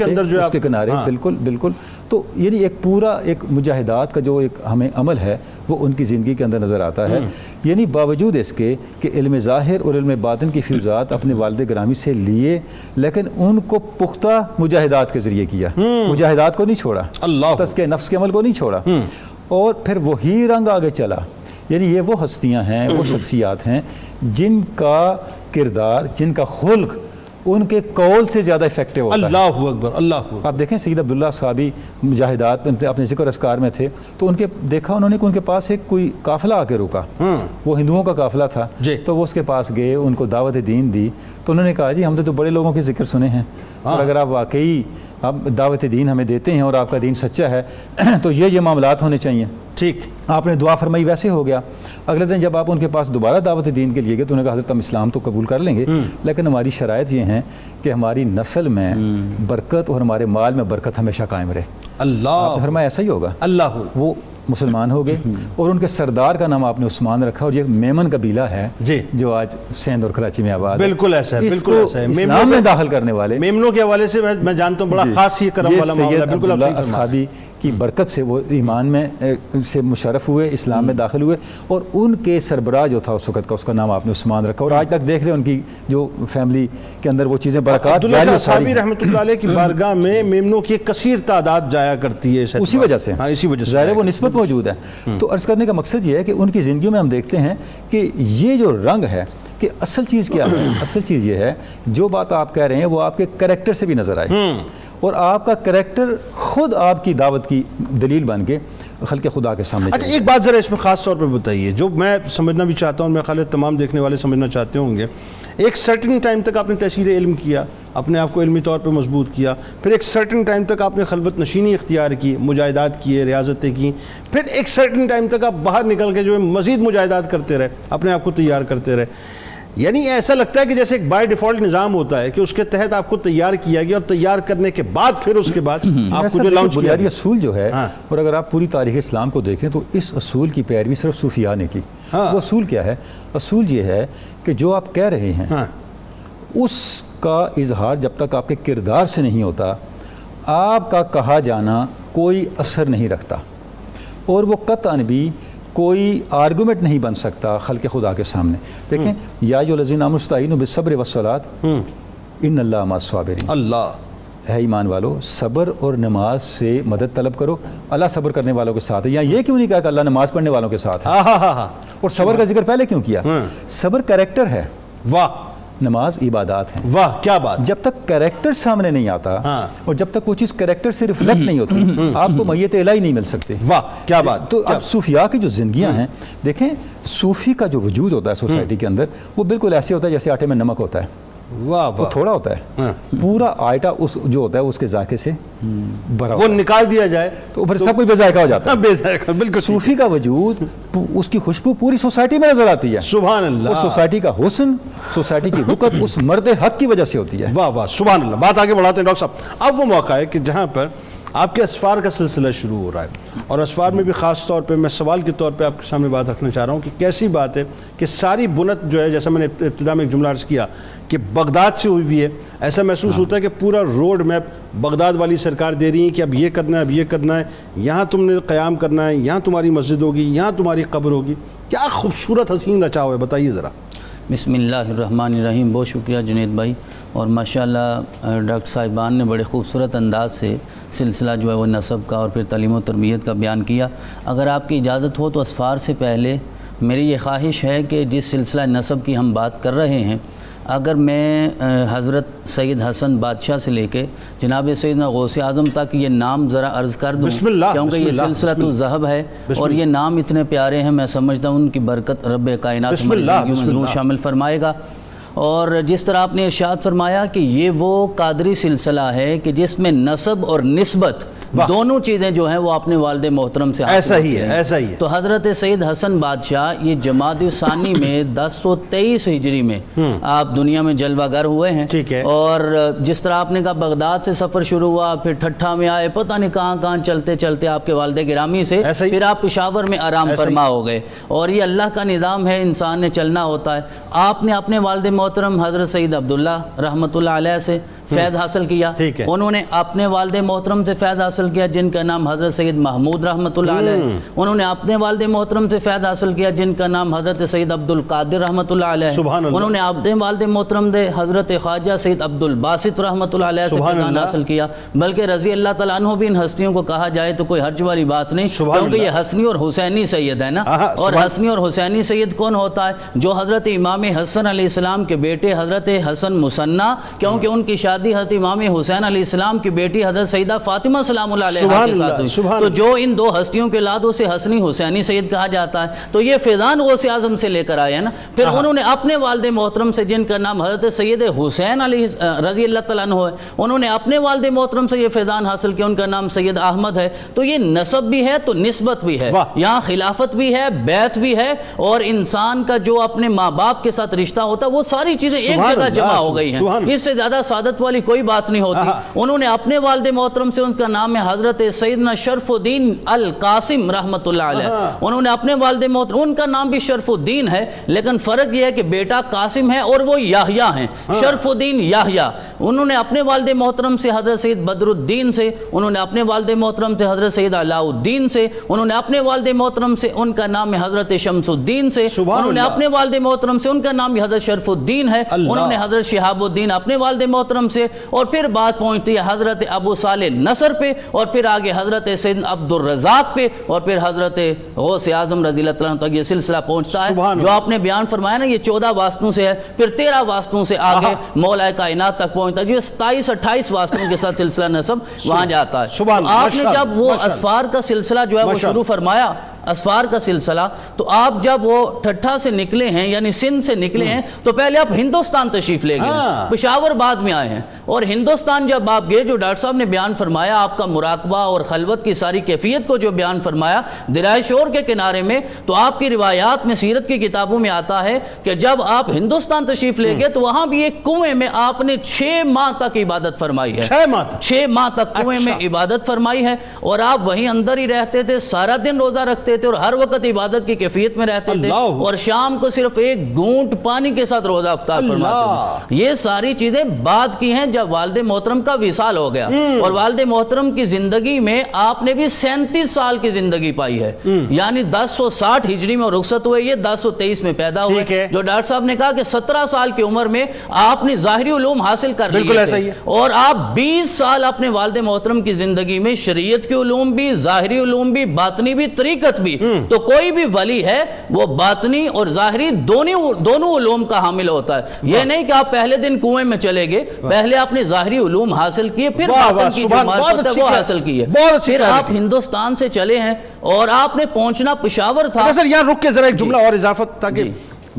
اندر جو اس کے کنارے, بالکل بالکل. تو یعنی ایک پورا ایک مجاہدات کا جو ایک ہمیں عمل ہے وہ ان کی زندگی کے اندر نظر آتا ہے. یعنی باوجود اس کے کہ علم ظاہر اور علم باطن کی فیوزات اپنے والد گرامی سے لیے, لیکن ان کو پختہ مجاہدات کے ذریعے کیا. مجاہدات کو نہیں چھوڑا, تزکیہ نفس کے عمل کو نہیں چھوڑا, اور پھر وہی رنگ آگے چلا. یعنی یہ وہ ہستیاں ہیں, وہ شخصیات ہیں جن کا کردار, جن کا خلق ان کے قول سے زیادہ افیکٹو ہوتا ہے. اللہ اکبر, اللہ اکبر. آپ دیکھیں سید عبداللہ صحابی مجاہدات اپنے ذکر اذکار میں تھے تو ان کے دیکھا انہوں نے کہ ان کے پاس ایک کوئی قافلہ آ کے رکا, وہ ہندوؤں کا قافلہ تھا. تو وہ اس کے پاس گئے, ان کو دعوت دین دی. تو انہوں نے کہا جی ہم تو بڑے لوگوں کے ذکر سنے ہیں, اور اگر آپ واقعی آپ دعوت دین ہمیں دیتے ہیں اور آپ کا دین سچا ہے تو یہ معاملات ہونے چاہیے. ٹھیک, آپ نے دعا فرمائی, ویسے ہو گیا. اگلے دن جب آپ ان کے پاس دوبارہ دعوت دین کے لیے گئے تو انہوں نے کہا حضرت ہم اسلام تو قبول کر لیں گے, لیکن ہماری شرائط یہ ہیں کہ ہماری نسل میں برکت اور ہمارے مال میں برکت ہمیشہ قائم رہے. اللہ فرمایا ایسا ہی ہوگا. اللہ. وہ مسلمان ہو گئے اور ان کے سردار کا نام آپ نے عثمان رکھا, اور یہ میمن قبیلہ ہے جو آج سندھ اور کراچی میں آباد ہے. بالکل ایسا ہے, بالکل ایسا ہے. اسلام میں داخل کرنے والے میمنوں کے حوالے سے میں جانتا ہوں بڑا خاص یہ کرم والا معاملہ ہے. بالکل عبداللہ اصحابی کی برکت سے وہ ایمان میں سے مشرف ہوئے, اسلام میں داخل ہوئے, اور ان کے سربراہ جو تھا اس وقت کا, اس کا نام آپ نے عثمان رکھا. اور آج تک دیکھ لیں ان کی جو فیملی کے اندر وہ چیزیں برکات جاری. عبداللہ اصحابی رحمۃ اللہ علیہ کی بارگاہ میں میمنوں کی ایک کثیر تعداد جایا کرتی ہے اسی وجہ سے. اسی وجہ سے ظاہر ہے وہ نسبت موجود ہے. تو عرض کرنے کا مقصد یہ ہے کہ ان کی زندگیوں میں ہم دیکھتے ہیں کہ یہ جو رنگ ہے کہ اصل چیز کیا ہے. اصل چیز یہ ہے جو بات آپ کہہ رہے ہیں وہ آپ کے کریکٹر سے بھی نظر آئے, اور آپ کا کریکٹر خود آپ کی دعوت کی دلیل بن کے خلق خدا کے سامنے. اچھا ایک بات ذرا اس میں خاص طور پہ بتائیے جو میں سمجھنا بھی چاہتا ہوں, میرے خیال ہے تمام دیکھنے والے سمجھنا چاہتے ہوں گے. ایک سرٹن ٹائم تک آپ نے تحصیل علم کیا, اپنے آپ کو علمی طور پہ مضبوط کیا, پھر ایک سرٹن ٹائم تک آپ نے خلوت نشینی اختیار کی, مجاہدات کیے, ریاضتیں کی, پھر ایک سرٹن ٹائم تک آپ باہر نکل کے جو ہے مزید مجاہدات کرتے رہے, اپنے آپ کو تیار کرتے رہے. یعنی ایسا لگتا ہے کہ جیسے ایک بائی ڈیفالٹ نظام ہوتا ہے کہ اس کے تحت آپ کو تیار کیا گیا, اور تیار کرنے کے بعد پھر اس کے بعد آپ کو جو لانچ کیا بنیادی اصول جو ہے, اور اگر آپ پوری تاریخ اسلام کو دیکھیں تو اس اصول کی پیروی صرف صوفیاء نے کی. وہ اصول کیا ہے؟ اصول یہ ہے کہ جو آپ کہہ رہے ہیں اس کا اظہار جب تک آپ کے کردار سے نہیں ہوتا, آپ کا کہا جانا کوئی اثر نہیں رکھتا, اور وہ قطعاً بھی کوئی آرگومنٹ نہیں بن سکتا خلق خدا کے سامنے. دیکھیں یا ایھا الذین آمنوا استعینوا بالصبر والصلاۃ ان اللہ مع الصابرین. اللہ ہے ایمان والو صبر اور نماز سے مدد طلب کرو, اللہ صبر کرنے والوں کے ساتھ ہے. یا یہ کیوں نہیں کہا کہ اللہ نماز پڑھنے والوں کے ساتھ ہے؟ اور صبر کا ذکر پہلے کیوں کیا؟ صبر کریکٹر ہے, واہ نماز عبادات ہیں. واہ کیا بات. جب تک کریکٹر سامنے نہیں آتا اور جب تک وہ چیز کریکٹر سے ریفلیکٹ نہیں ہوتی آپ کو میت الہی نہیں مل سکتے. واہ کیا بات. تو اب صوفیاء کی جو زندگیاں ہیں دیکھیں, صوفی کا جو وجود ہوتا ہے سوسائٹی کے اندر وہ بالکل ایسے ہوتا ہے جیسے آٹے میں نمک ہوتا ہے. واہ وہ تھوڑا ہوتا ہے, پورا آٹا اس جو ہوتا ہے اس کے ذائقے سے بھرا وہ نکال دیا جائے تو پھر سب کچھ بے ذائقہ ہو جاتا ہے. بے ذائقہ بالکل. صوفی کا وجود اس کی خوشبو پوری سوسائٹی میں نظر آتی ہے. سبحان اللہ. اور سوسائٹی کا حسن, سوسائٹی کی رکت اس مرد حق کی وجہ سے ہوتی ہے. واہ واہ سبحان اللہ. بات آگے بڑھاتے ہیں ڈاکٹر صاحب. اب وہ موقع ہے کہ جہاں پر آپ کے اسفار کا سلسلہ شروع ہو رہا ہے, اور اسفار میں بھی خاص طور پہ میں سوال کے طور پہ آپ کے سامنے بات رکھنا چاہ رہا ہوں کہ کیسی بات ہے کہ ساری بنت جو ہے, جیسا میں نے ابتدا میں ایک جملہ عرض کیا کہ بغداد سے ہوئی ہے, ایسا محسوس ہوتا ہے کہ پورا روڈ میپ بغداد والی سرکار دے رہی ہے کہ اب یہ کرنا ہے, اب یہ کرنا ہے, یہاں تم نے قیام کرنا ہے, یہاں تمہاری مسجد ہوگی, یہاں تمہاری قبر ہوگی. کیا خوبصورت حسین رچا ہوا ہے, بتائیے ذرا. بسم اللہ الرحمن الرحیم. بہت شکریہ جنید بھائی, اور ماشاءاللہ ڈاکٹر صاحبان نے بڑے خوبصورت انداز سے سلسلہ جو ہے وہ نسب کا اور پھر تعلیم و تربیت کا بیان کیا. اگر آپ کی اجازت ہو تو اسفار سے پہلے میری یہ خواہش ہے کہ جس سلسلہ نسب کی ہم بات کر رہے ہیں, اگر میں حضرت سید حسن بادشاہ سے لے کے جناب سیدنا غوث اعظم تک یہ نام ذرا عرض کر دوں, کیونکہ یہ سلسلہ تو ذہب ہے اور یہ نام اتنے پیارے ہیں, میں سمجھتا ہوں ان کی برکت رب کائنات ہماری زندگیوں میں ضرور شامل فرمائے گا. اور جس طرح آپ نے ارشاد فرمایا کہ یہ وہ قادری سلسلہ ہے کہ جس میں نسب اور نسبت دونوں چیزیں جو ہیں وہ اپنے والد محترم سے ایسا ہی ہے, ایسا ہی ہے. تو حضرت سید حسن بادشاہ یہ جمادی ثانی میں 1023 ہجری میں آپ دنیا میں جلوہ گر ہوئے ہیں. اور جس طرح آپ نے کہا بغداد سے سفر شروع ہوا, پھر ٹھٹھا میں آئے, پتہ نہیں کہاں کہاں چلتے چلتے آپ کے والد گرامی سے پھر آپ پشاور میں آرام فرما ہو گئے. اور یہ اللہ کا نظام ہے, انسان نے چلنا ہوتا ہے. آپ نے اپنے والد محترم حضرت سید عبداللہ رحمۃ اللہ علیہ سے فیض حاصل کیا. انہوں نے اپنے والد محترم سے فیض حاصل کیا جن کا نام حضرت سید محمود رحمۃ اللہ علیہ. انہوں نے اپنے والد محترم سے فیض حاصل کیا جن کا نام حضرت سید عبد القادر رحمۃ اللہ علیہ. انہوں نے اپنے والد محترم سے حضرت خواجہ سید عبد الباسط رحمۃ اللہ علیہ سے فیضان حاصل کیا. بلکہ رضی اللہ تعالیٰ عنہ بھی ان ہستیوں کو کہا جائے تو کوئی حرج والی بات نہیں, کیونکہ یہ حسنی اور حسینی سید ہے نا. اور حسنی اور حسینی سید کون ہوتا ہے؟ جو حضرت امام حسن علیہ السلام کے بیٹے حضرت حسن مثنیٰ, کیونکہ ان کی شادی حضرت امام حسین علیہ السلام کی بیٹی حضرت سیدہ فاطمہ سلام اللہ علیہ کے ساتھ ہوئی. تو جو ان دو ہستیوں کے اولاد سے حسنی حسینی سید کہا جاتا ہے. تو یہ فیضان غوث اعظم سے لے کر آئے ہیں نا. پھر انہوں نے اپنے والد محترم سے جن کا نام حضرت سید حسین علی رضی اللہ تعالیٰ عنہ ہے, انہوں نے اپنے والد محترم سے یہ فیضان حاصل کیا, ان کا نام سید احمد ہے. تو یہ نسب بھی ہے تو نسبت بھی ہے, یہاں خلافت بھی ہے, بیعت بھی ہے, اور انسان کا جو اپنے ماں باپ کے ساتھ رشتہ ہوتا ہے وہ ساری چیزیں ایک جگہ جمع ہو گئی ہیں. اس سے زیادہ سعادت والی کوئی بات نہیں ہوتی. انہوں نے اپنے والد محترم سے, ان کا نام ہے حضرت سیدنا شرف الدین القاسم رحمۃ اللہ علیہ. انہوں نے اپنے والد محترم, ان کا نام بھی شرف الدین ہے لیکن فرق یہ ہے کہ بیٹا قاسم ہے اور وہ یحییٰ ہیں, شرف الدین یحییٰ. انہوں نے اپنے والد محترم سے حضرت سید بدر الدین سے, انہوں نے اپنے والد محترم سے حضرت سید علاء الدین سے, انہوں نے اپنے والد محترم سے, ان کا نام ہے حضرت شمس الدین سے, انہوں نے اپنے والد محترم سے, ان کا نام بھی حضرت شرف الدین ہے, انہوں نے حضرت شہاب الدین اپنے والد محترم سے, اور پھر بات پہنچتی ہے حضرت ابو صالح نصر پہ, اور پھر آگے حضرت سید عبد الرزاق پہ, اور پھر حضرت غوث اعظم رضی اللہ عنہ تک یہ سلسلہ پہنچتا ہے. جو آپ نے بیان فرمایا نا یہ 14 واسطوں سے ہے, پھر 13 واسطوں سے آگے مولا کائنات تک پہنچتا ہے, جو 27-28 واسطوں کے ساتھ سلسلہ نسب وہاں جاتا ہے. آپ نے جب وہ اسفار کا سلسلہ جو ہے وہ شروع فرمایا, اسفار کا سلسلہ, تو آپ جب وہ ٹھٹھا سے نکلے ہیں یعنی سندھ سے نکلے ہیں تو پہلے آپ ہندوستان تشریف لے گئے, پشاور بعد میں آئے ہیں. اور ہندوستان جب آپ گئے, جو ڈاکٹر صاحب نے بیان فرمایا آپ کا مراقبہ اور خلوت کی ساری کیفیت کو جو بیان فرمایا دریائے شور کے کنارے میں, تو آپ کی روایات میں سیرت کی کتابوں میں آتا ہے کہ جب آپ ہندوستان تشریف لے گئے تو وہاں بھی ایک کنویں میں آپ نے 6 ماہ تک عبادت فرمائی ہے. 6 ماہ تک کنویں میں عبادت فرمائی ہے, اور آپ وہیں اندر ہی رہتے تھے, سارا دن روزہ رکھتے رہتے تھے اور ہر وقت عبادت کی کیفیت میں رہتے تھے اور شام کو صرف ایک گھونٹ پانی کے ساتھ روزہ افطار فرماتے تھے. یہ ساری چیزیں بعد کی ہیں جب والد محترم کا وصال ہو گیا. اور والد محترم کی زندگی میں آپ نے بھی 37 سال کی زندگی پائی ہے. یعنی 1060 ہجری میں رخصت ہوئے, یہ 1023 میں پیدا ہوئے. جو ڈاکٹر صاحب نے کہا کہ 17 سال کی عمر میں آپ نے ظاہری علوم حاصل کر لیے تھے اور آپ 20 سال اپنے والد محترم کی زندگی میں شریعت کے علوم بھی, ظاہری علوم بھی, باطنی بھی, طریقت بھی. تو کوئی بھی ولی ہے وہ باطنی اور ظاہری دونوں علوم کا حامل ہوتا ہے. یہ نہیں کہ آپ پہلے دن کنویں میں چلے گئے, پہلے آپ نے ظاہری علوم حاصل کیے, پھر باطن کی جو معرفت ہے وہ حاصل کی ہے. پھر آپ ہندوستان سے چلے ہیں اور آپ نے پہنچنا پشاور تھا. سر یہاں رک کے ذرا ایک جملہ اور اضافت تاکہ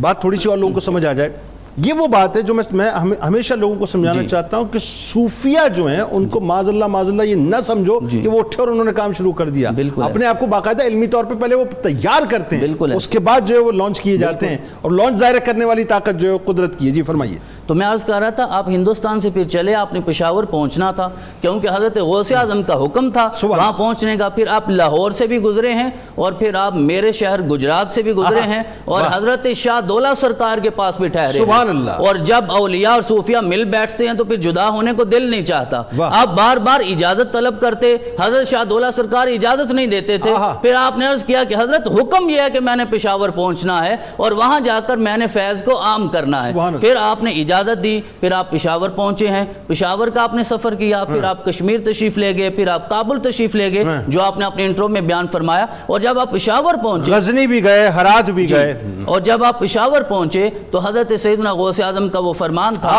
بات تھوڑی سی اور لوگوں کو سمجھ آ جائے. یہ وہ بات ہے جو میں ہمیشہ لوگوں کو سمجھانا چاہتا ہوں کہ صوفیہ جو ہیں ان کو معاذ اللہ یہ نہ سمجھو کہ وہ اٹھے اور انہوں نے کام شروع کر دیا. اپنے آپ کو باقاعدہ علمی طور پہ پہلے وہ تیار کرتے ہیں, اس کے بعد جو ہے وہ لانچ کیے جاتے ہیں, اور لانچ ظاہر کرنے والی طاقت جو ہے قدرت کی ہے. جی فرمائیے. تو میں عرض کر رہا تھا آپ ہندوستان سے پھر چلے, آپ نے پشاور پہنچنا تھا کیونکہ حضرت غوث اعظم کا حکم تھا وہاں پہنچنے کا. پھر آپ لاہور سے بھی گزرے ہیں اور پھر آپ میرے شہر گجرات سے بھی گزرے ہیں اور حضرت شاہ دولہ سرکار کے پاس بھی ٹھہرے. سبحان اللہ. اور جب اولیاء اور صوفیاء مل بیٹھتے ہیں تو پھر جدا ہونے کو دل نہیں چاہتا. آپ بار بار اجازت طلب کرتے, حضرت شاہ دولہ سرکار اجازت نہیں دیتے تھے. پھر آپ نے عرض کیا کہ حضرت حکم یہ ہے کہ میں نے پشاور پہنچنا ہے اور وہاں جا کر میں نے فیض کو عام کرنا ہے. پھر آپ نے اجازت دی, پھر آپ پشاور پہنچے ہیں. پشاور کا آپ نے سفر کیا, پھر آپ کشمیر تشریف لے گئے, پھر آپ کابل تشریف لے گئے جو آپ نے اپنے انٹرو میں بیان فرمایا. اور جب آپ پشاور پہنچے, غزنی بھی گئے, ہرات بھی گئے, اور جب آپ پشاور پہنچے تو حضرت سیدنا غوث اعظم کا وہ فرمان تھا,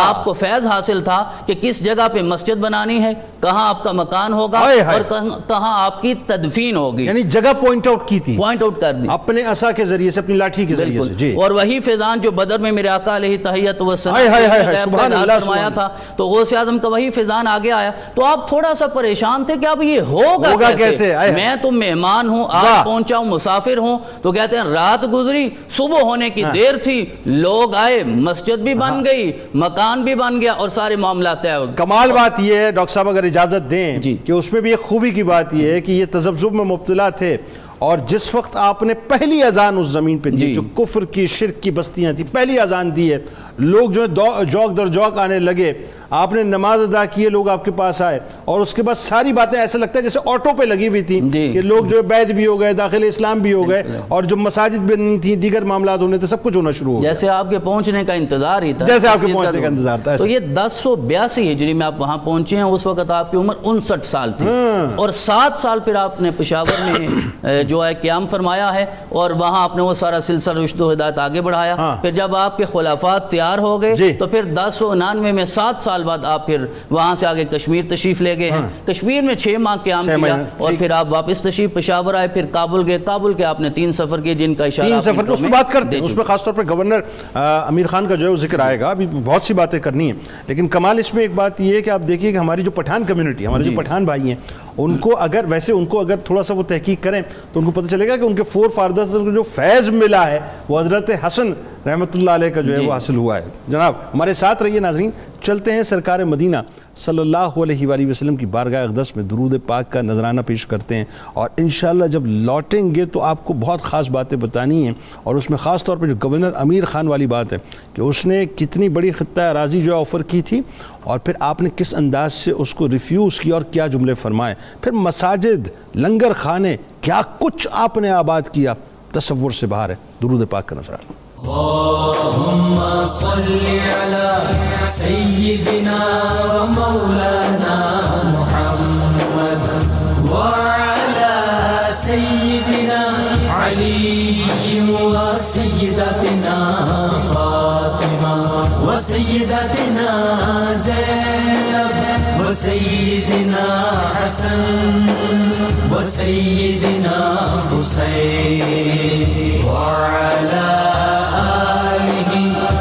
آپ کو فیض حاصل تھا کہ کس جگہ پہ مسجد بنانی ہے, کہاں آپ کا مکان ہوگا اور کہاں آپ کی تدفین ہوگی. یعنی جگہ پوائنٹ آؤٹ کی تھی, پوائنٹ آؤٹ کر دی اپنے عصا کے ذریعے سے, اپنی لاٹھی کے ذریعے سے. اور وہی فیضان جو بدر میں میرے آقا علیہ تحیت و فرمایا تھا, تو غوث اعظم کا وہی فیضان آگے آیا. تو آپ تھوڑا سا پریشان تھے کہ اب یہ ہوگا کیسے, میں تو مہمان ہوں, آج پہنچا ہوں, مسافر ہوں. تو کہتے ہیں رات گزری, صبح ہونے کی دیر تھی, لوگ آئے, مسجد بھی بن گئی, مکان بھی بن گیا اور سارے معاملات طے ہو گئے. کمال بات یہ ہے ڈاکٹر صاحب اگر اجازت دیں کہ اس میں بھی ایک خوبی کی بات یہ ہے کہ یہ تذبذب میں مبتلا تھے, اور جس وقت آپ نے پہلی اذان اس زمین پہ دی جو کفر کی, شرک کی بستیاں تھی, پہلی اذان دی ہے, لوگ جو ہے جوک در جوک آنے لگے, آپ نے نماز ادا کی ہے, لوگ آپ کے پاس آئے, اور اس کے بعد ساری باتیں ایسا لگتا ہے جیسے آٹو پہ لگی ہوئی تھی کہ لوگ جو ہے بیعت بھی ہو گئے, داخل اسلام بھی ہو گئے, اور جو مساجد بننی تھی, دیگر معاملات ہونے تھے, سب کچھ ہونا شروع ہو گیا. جیسے آپ کے پہنچنے کا انتظار ہی تھا, جیسے آپ کے پہنچنے کا انتظار تھا. تو یہ 1082 ہجری میں آپ وہاں پہنچے ہیں. اس وقت آپ کی عمر 59 سال تھی, اور 7 سال پھر آپ نے پشاور میں جو ہے قیام فرمایا ہے, اور وہاں آپ نے وہ سارا سلسلہ رشد و ہدایت آگے بڑھایا. پھر جب آپ کے خلافات تیار ہو گئے تو پھر 1099 میں 7 سال بعد آپ پھر وہاں سے آگے کشمیر تشریف لے گئے ہیں. کشمیر میں 6 ماہ قیام کیا, اور پھر آپ واپس تشریف پشاور آئے, پھر کابل گئے. کابل کے آپ نے 3 سفر کیے جن کا اشارہ 3 سفر, اس میں بات کرتے ہیں, اس میں خاص طور پر گورنر امیر خان کا جو ہے وہ ذکر آئے گا. ابھی بہت سی باتیں کرنی ہیں, لیکن کمال اس میں ایک بات یہ ہے کہ آپ دیکھیے کہ ہماری جو پٹھان کمیونٹی, ہمارے جو پٹھان بھائی ہیں, ان کو اگر تھوڑا سا وہ تحقیق کریں تو ان کو پتہ چلے گا کہ ان کے 4 فادرز کو جو فیض ملا ہے وہ حضرت حسن رحمۃ اللہ علیہ کا جو ہے وہ حاصل ہوا ہے. جناب ہمارے ساتھ رہیے ناظرین, چلتے ہیں سرکار مدینہ صلی اللہ علیہ وآلہ وسلم کی بارگاہ اقدس میں درود پاک کا نذرانہ پیش کرتے ہیں, اور انشاءاللہ جب لوٹیں گے تو آپ کو بہت خاص باتیں بتانی ہیں, اور اس میں خاص طور پہ جو گورنر امیر خان والی بات ہے کہ اس نے کتنی بڑی خطہ اراضی جو آفر کی تھی, اور پھر آپ نے کس انداز سے اس کو ریفیوز کیا اور کیا جملے فرمائے, پھر مساجد, لنگر خانے, کیا کچھ آپ نے آباد کیا, تصور سے باہر ہے. درود پاک کا نذرانہ. اللهم صل على سيدنا ومولانا محمد وعلى سيدنا علي وسيدتنا فاطمة وسيدتنا زينب وسيدنا حسن وسيدنا حسين وعلى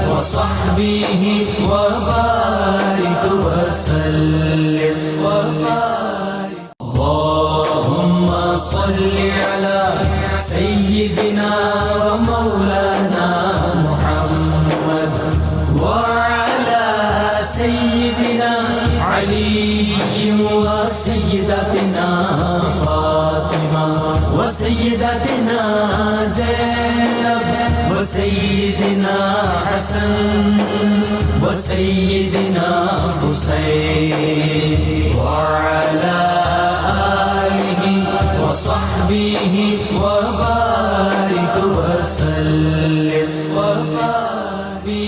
وصحبه وبارك وسلم وبارك. اللهم صل على سيدنا ومولانا محمد وعلى سيدنا علي وسيدتنا فاطمة وسيدتنا زینب وسیدنا حسن وسیدنا حسین وعلى آلہ وصحبہ وبارک وسلم وصحبہ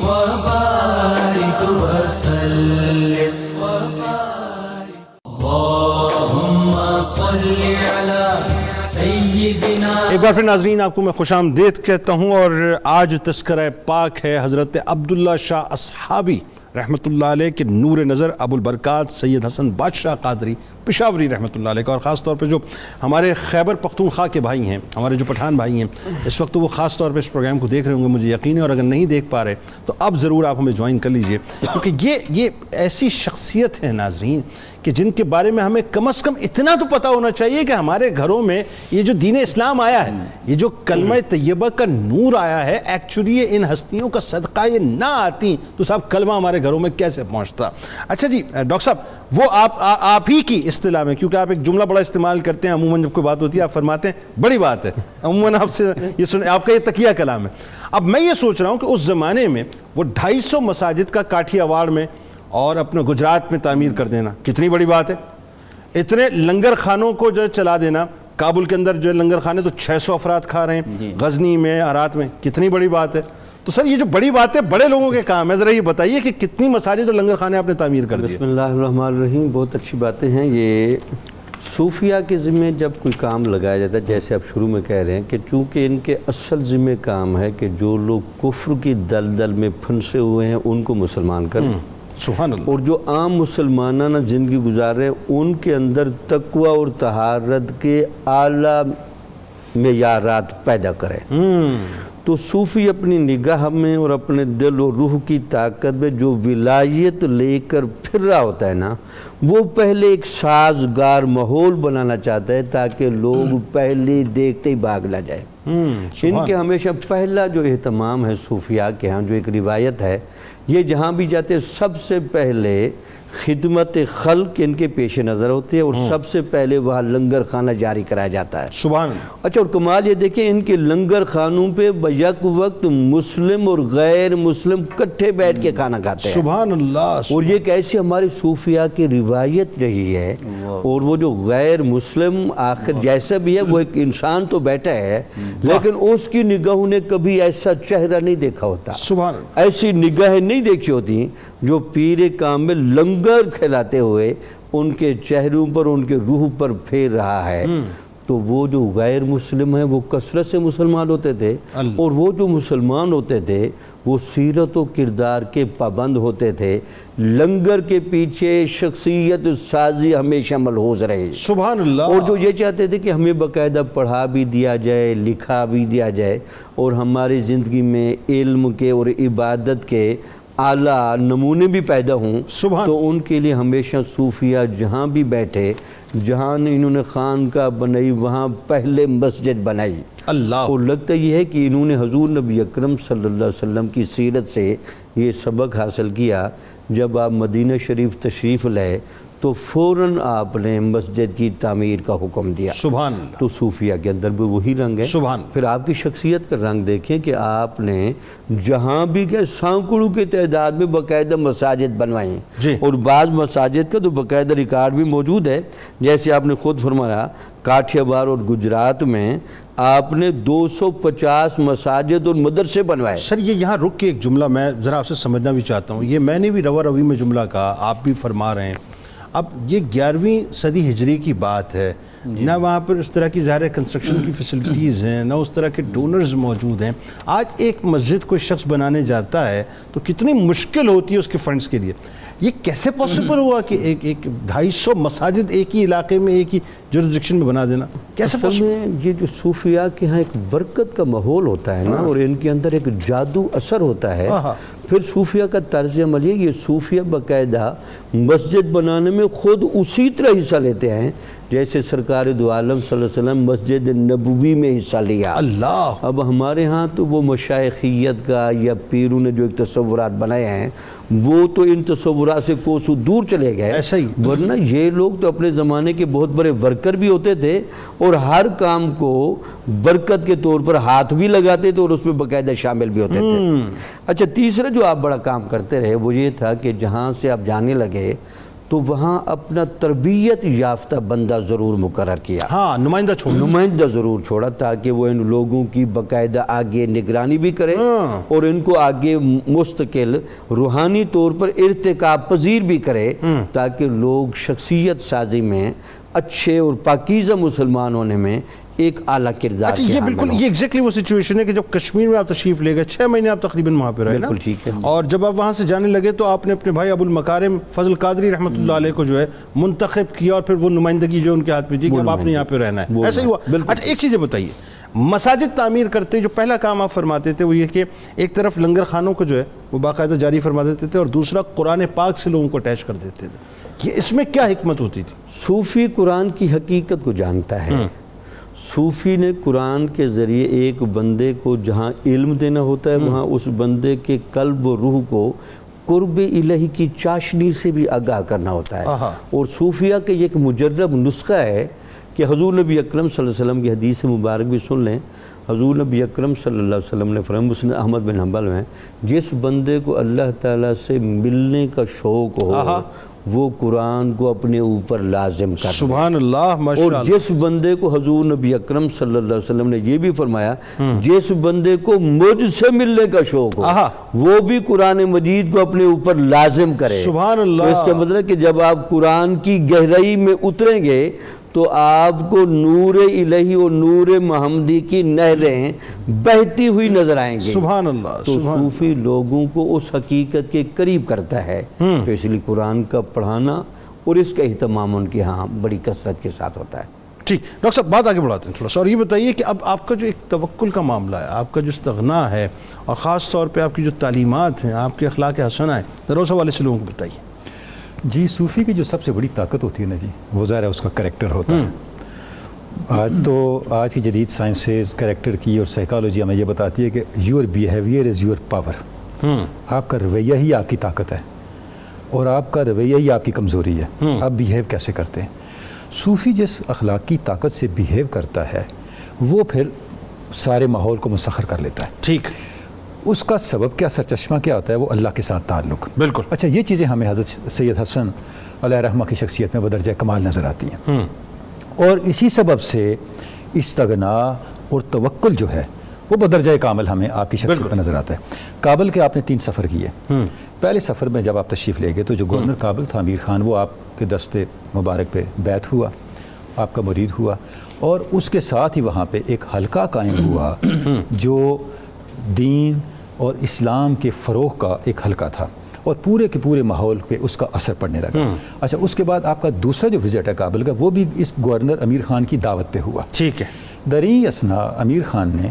وبارک وسلم اللہم صل علی سیدنا. ایک بار پھر ناظرین آپ کو میں خوش آمدید کہتا ہوں، اور آج تذکرہ پاک ہے حضرت عبداللہ شاہ اصحابی رحمۃ اللہ علیہ کے نور نظر ابو البرکات سید حسن بادشاہ قادری پشاوری رحمۃ اللہ علیہ کا، اور خاص طور پہ جو ہمارے خیبر پختونخوا کے بھائی ہیں، ہمارے جو پٹھان بھائی ہیں اس وقت وہ خاص طور پہ اس پروگرام کو دیکھ رہے ہوں گے، مجھے یقین ہے، اور اگر نہیں دیکھ پا رہے تو اب ضرور آپ ہمیں جوائن کر لیجئے، کیونکہ یہ ایسی شخصیت ہے ناظرین کہ جن کے بارے میں ہمیں کم از کم اتنا تو پتہ ہونا چاہیے کہ ہمارے گھروں میں یہ جو دین اسلام آیا ہے، یہ جو کلمہ طیبہ کا نور آیا ہے، ایکچولی ان ہستیوں کا صدقہ یہ نہ آتی تو صاحب کلمہ ہمارے گھروں میں کیسے پہنچتا. اچھا جی ڈاکٹر صاحب، وہ آپ ہی کی اصطلاح میں، کیونکہ آپ ایک جملہ بڑا استعمال کرتے ہیں عموماً جب کوئی بات ہوتی ہے آپ فرماتے ہیں بڑی بات ہے، عموماً آپ سے یہ سنے، آپ کا یہ تقیہ کلام ہے. اب میں یہ سوچ رہا ہوں کہ اس زمانے میں وہ 250 مساجد کا کاٹھی ایوارڈ میں اور اپنے گجرات میں تعمیر کر دینا کتنی بڑی بات ہے. اتنے لنگر خانوں کو جو چلا دینا، کابل کے اندر جو لنگر خانے تو 600 افراد کھا رہے ہیں، غزنی میں، ہرات میں، کتنی بڑی بات ہے. تو سر یہ جو بڑی بات ہے بڑے لوگوں کے کام ہے، ذرا یہ بتائیے کہ کتنی مساجد اور لنگر خانے آپ نے تعمیر کر دیے. بسم اللہ الرحمن الرحیم. بہت اچھی باتیں ہیں. یہ صوفیہ کے ذمہ جب کوئی کام لگایا جاتا ہے، جیسے آپ شروع میں کہہ رہے ہیں کہ چونکہ ان کے اصل ذمہ کام ہے کہ جو لوگ کفر کی دلدل میں پھنسے ہوئے ہیں ان کو مسلمان کریں، سبحان اللہ، اور جو عام مسلمانانہ زندگی گزار رہے ہیں ان کے اندر تقوی اور طہارت کے اعلیٰ معیارات پیدا کریں. تو صوفی اپنی نگاہ میں اور اپنے دل و روح کی طاقت میں جو ولایت لے کر پھر رہا ہوتا ہے نا، وہ پہلے ایک سازگار ماحول بنانا چاہتا ہے تاکہ لوگ پہلے دیکھتے ہی بھاگ نہ جائے. ان کے ہمیشہ پہلا جو اہتمام ہے صوفیاء کے ہاں، جو ایک روایت ہے، یہ جہاں بھی جاتے ہیں سب سے پہلے خدمت خلق ان کے پیش نظر ہوتے ہیں، اور سب سے پہلے وہاں لنگر خانہ جاری کرایا جاتا ہے. سبحان اللہ. اچھا، اور کمال یہ دیکھیں ان کے لنگر خانوں پہ بیک وقت مسلم اور غیر مسلم کٹھے بیٹھ کے کھانا کھاتے ہیں. سبحان اللہ. اور یہ ایک ایسی ہماری صوفیاء کی روایت رہی ہے. اور وہ جو غیر مسلم آخر جیسا بھی ہے وہ ایک انسان تو بیٹھا ہے، لیکن اس کی نگاہوں نے کبھی ایسا چہرہ نہیں دیکھا ہوتا، سبحان اللہ، ایسی نگاہیں نہیں دیکھی ہوتی جو پیر کامل لنگر کھلاتے ہوئے ان کے چہروں پر، ان کے روح پر پھیر رہا ہے. تو وہ جو غیر مسلم ہیں وہ کثرت سے مسلمان ہوتے تھے، اور وہ جو مسلمان ہوتے تھے وہ سیرت و کردار کے پابند ہوتے تھے. لنگر کے پیچھے شخصیت سازی ہمیشہ ملحوظ رہے. سبحان اللہ. اور جو یہ چاہتے تھے کہ ہمیں باقاعدہ پڑھا بھی دیا جائے، لکھا بھی دیا جائے، اور ہماری زندگی میں علم کے اور عبادت کے اعلیٰ نمونے بھی پیدا ہوں. تو ان کے لیے ہمیشہ صوفیہ جہاں بھی بیٹھے، جہاں انہوں نے خانقاہ بنائی وہاں پہلے مسجد بنائی. اللہ. اور لگتا یہ ہے کہ انہوں نے حضور نبی اکرم صلی اللہ علیہ وسلم کی سیرت سے یہ سبق حاصل کیا. جب آپ مدینہ شریف تشریف لائے تو فوراً آپ نے مسجد کی تعمیر کا حکم دیا. سبحان اللہ. تو صوفیہ کے اندر بھی وہی رنگ ہے. سبحان. پھر آپ کی شخصیت کا رنگ دیکھیں کہ آپ نے جہاں بھی گئے سینکڑوں کی تعداد میں باقاعدہ مساجد بنوائیں. جی. اور بعض مساجد کا تو باقاعدہ ریکارڈ بھی موجود ہے، جیسے آپ نے خود فرمایا کاٹھیا وار اور گجرات میں آپ نے 250 مساجد اور مدرسے بنوائے. سر یہ یہاں رک کے ایک جملہ میں ذرا آپ سے سمجھنا بھی چاہتا ہوں. یہ میں نے بھی روا روی میں جملہ کہا، آپ بھی فرما رہے ہیں. اب یہ 11ویں صدی ہجری کی بات ہے، نہ وہاں پر اس طرح کی ظاہر کنسٹرکشن کی فیسلٹیز ہیں، نہ اس طرح کے ڈونرز موجود ہیں. آج ایک مسجد کوئی شخص بنانے جاتا ہے تو کتنی مشکل ہوتی ہے اس کے فنڈز کے لیے. یہ کیسے پاسبل ہوا کہ ایک 250 مساجد ایک ہی علاقے میں ایک ہی جورسڈکشن میں بنا دینا؟ کیسے پاسبل؟ یہ جو صوفیاء کے ہاں ایک برکت کا ماحول ہوتا ہے نا، اور ان کے اندر ایک جادو اثر ہوتا ہے. پھر صوفیاء کا طرز عمل یہ صوفیاء باقاعدہ مسجد بنانے میں خود اسی طرح حصہ لیتے ہیں جیسے سرکار دو عالم صلی اللہ علیہ وسلم مسجد نبوی میں حصہ لیا. اللہ. اب ہمارے ہاں تو وہ مشائخیت کا یا پیروں نے جو ایک تصورات بنائے ہیں وہ تو ان تصورات سے کوسوں دور چلے گئے. ایسا ہی. ورنہ یہ لوگ تو اپنے زمانے کے بہت بڑے ورکر بھی ہوتے تھے اور ہر کام کو برکت کے طور پر ہاتھ بھی لگاتے تھے اور اس میں باقاعدہ شامل بھی ہوتے تھے. اچھا تیسرا جو آپ بڑا کام کرتے رہے وہ یہ تھا کہ جہاں سے آپ جانے لگے تو وہاں اپنا تربیت یافتہ بندہ ضرور مقرر کیا. ہاں نمائندہ ضرور چھوڑا تاکہ وہ ان لوگوں کی باقاعدہ آگے نگرانی بھی کرے اور ان کو آگے مستقل روحانی طور پر ارتقاب پذیر بھی کرے تاکہ لوگ شخصیت سازی میں اچھے اور پاکیزہ مسلمان ہونے میں ایک اعلیٰ کردار. اچھا یہ بالکل یہ ایگزیکٹلی وہ سچویشن ہے کہ جب کشمیر میں آپ تشریف لے گئے 6 مہینے آپ تقریباً وہاں پہ رہے نا. بالکل ٹھیک ہے. اور جب آپ وہاں سے جانے لگے تو آپ نے اپنے بھائی ابو المکارم فضل قادری رحمۃ اللہ علیہ کو جو ہے منتخب کیا اور پھر وہ نمائندگی جو ان کے ہاتھ میں تھی کہ اب آپ نے یہاں پہ رہنا ہے. ایسا ہی ہوا. اچھا ایک چیز بتائیے مساجد تعمیر کرتے جو پہلا کام آپ فرماتے تھے وہ یہ کہ ایک طرف لنگر خانوں کو جو ہے وہ باقاعدہ جاری فرما دیتے تھے اور دوسرا قرآن پاک سے لوگوں کو اٹیچ کر دیتے تھے. اس میں کیا حکمت ہوتی تھی؟ صوفی قرآن کی حقیقت کو جانتا ہے. صوفی نے قرآن کے ذریعے ایک بندے کو جہاں علم دینا ہوتا ہے وہاں اس بندے کے قلب و روح کو قرب الہی کی چاشنی سے بھی آگاہ کرنا ہوتا ہے. اور صوفیہ کے یہ ایک مجرب نسخہ ہے کہ حضور نبی اکرم صلی اللہ علیہ وسلم کی حدیث مبارک بھی سن لیں. حضور نبی اکرم صلی اللہ علیہ وسلم نے فرمایا مسند احمد بن حنبل میں جس بندے کو اللہ تعالیٰ سے ملنے کا شوق ہو وہ قرآن کو اپنے اوپر لازم کر. سبحان اللہ ماشاءاللہ. اور جس بندے کو حضور نبی اکرم صلی اللہ علیہ وسلم نے یہ بھی فرمایا جس بندے کو مجھ سے ملنے کا شوق ہو وہ بھی قرآن مجید کو اپنے اوپر لازم کرے. سبحان اللہ. تو اس کا مطلب کہ جب آپ قرآن کی گہرائی میں اتریں گے تو آپ کو نور الہی اور نور محمدی کی نہریں بہتی ہوئی نظر آئیں گے. سبحان اللہ. تو صوفی لوگوں کو اس حقیقت کے قریب کرتا ہے. تو اس لیے قرآن کا پڑھانا اور اس کا اہتمام ان کے ہاں بڑی کثرت کے ساتھ ہوتا ہے. ٹھیک ڈاکٹر صاحب بات آگے بڑھاتے ہیں تھوڑا سا اور یہ بتائیے کہ اب آپ کا جو ایک توکل کا معاملہ ہے آپ کا جو استغنا ہے اور خاص طور پہ آپ کی جو تعلیمات ہیں آپ کے اخلاق حسنہ ہیں ذرا اس حوالے سے لوگوں کو بتائیے. جی صوفی کی جو سب سے بڑی طاقت ہوتی ہے نا جی وہ ظاہر ہے اس کا کریکٹر ہوتا ہے. آج کی جدید سائنسز کریکٹر کی اور سائیکالوجی ہمیں یہ بتاتی ہے کہ your behaviour is your power. آپ کا رویہ ہی آپ کی طاقت ہے اور آپ کا رویہ ہی آپ کی کمزوری ہے. آپ بیہیو کیسے کرتے ہیں. صوفی جس اخلاقی طاقت سے بیہیو کرتا ہے وہ پھر سارے ماحول کو مسخر کر لیتا ہے. ٹھیک. اس کا سبب کیا سرچشمہ کیا ہوتا ہے وہ اللہ کے ساتھ تعلق. بالکل. اچھا یہ چیزیں ہمیں حضرت سید حسن علیہ رحمہ کی شخصیت میں بدرجہ کمال نظر آتی ہیں اور اسی سبب سے استغنا اور توکل جو ہے وہ بدرجہ کامل ہمیں آپ کی شخصیت میں نظر آتا ہے. کابل کے آپ نے 3 سفر کیے. پہلے سفر میں جب آپ تشریف لے گئے تو جو گورنر کابل تھا امیر خان وہ آپ کے دست مبارک پہ بیعت ہوا آپ کا مرید ہوا اور اس کے ساتھ ہی وہاں پہ ایک حلقہ قائم ہوا جو دین اور اسلام کے فروغ کا ایک حلقہ تھا اور پورے کے پورے ماحول پہ اس کا اثر پڑنے لگا. اچھا اس کے بعد آپ کا دوسرا جو وزٹ ہے کابل کا وہ بھی اس گورنر امیر خان کی دعوت پہ ہوا. ٹھیک ہے. دریں اثنا امیر خان نے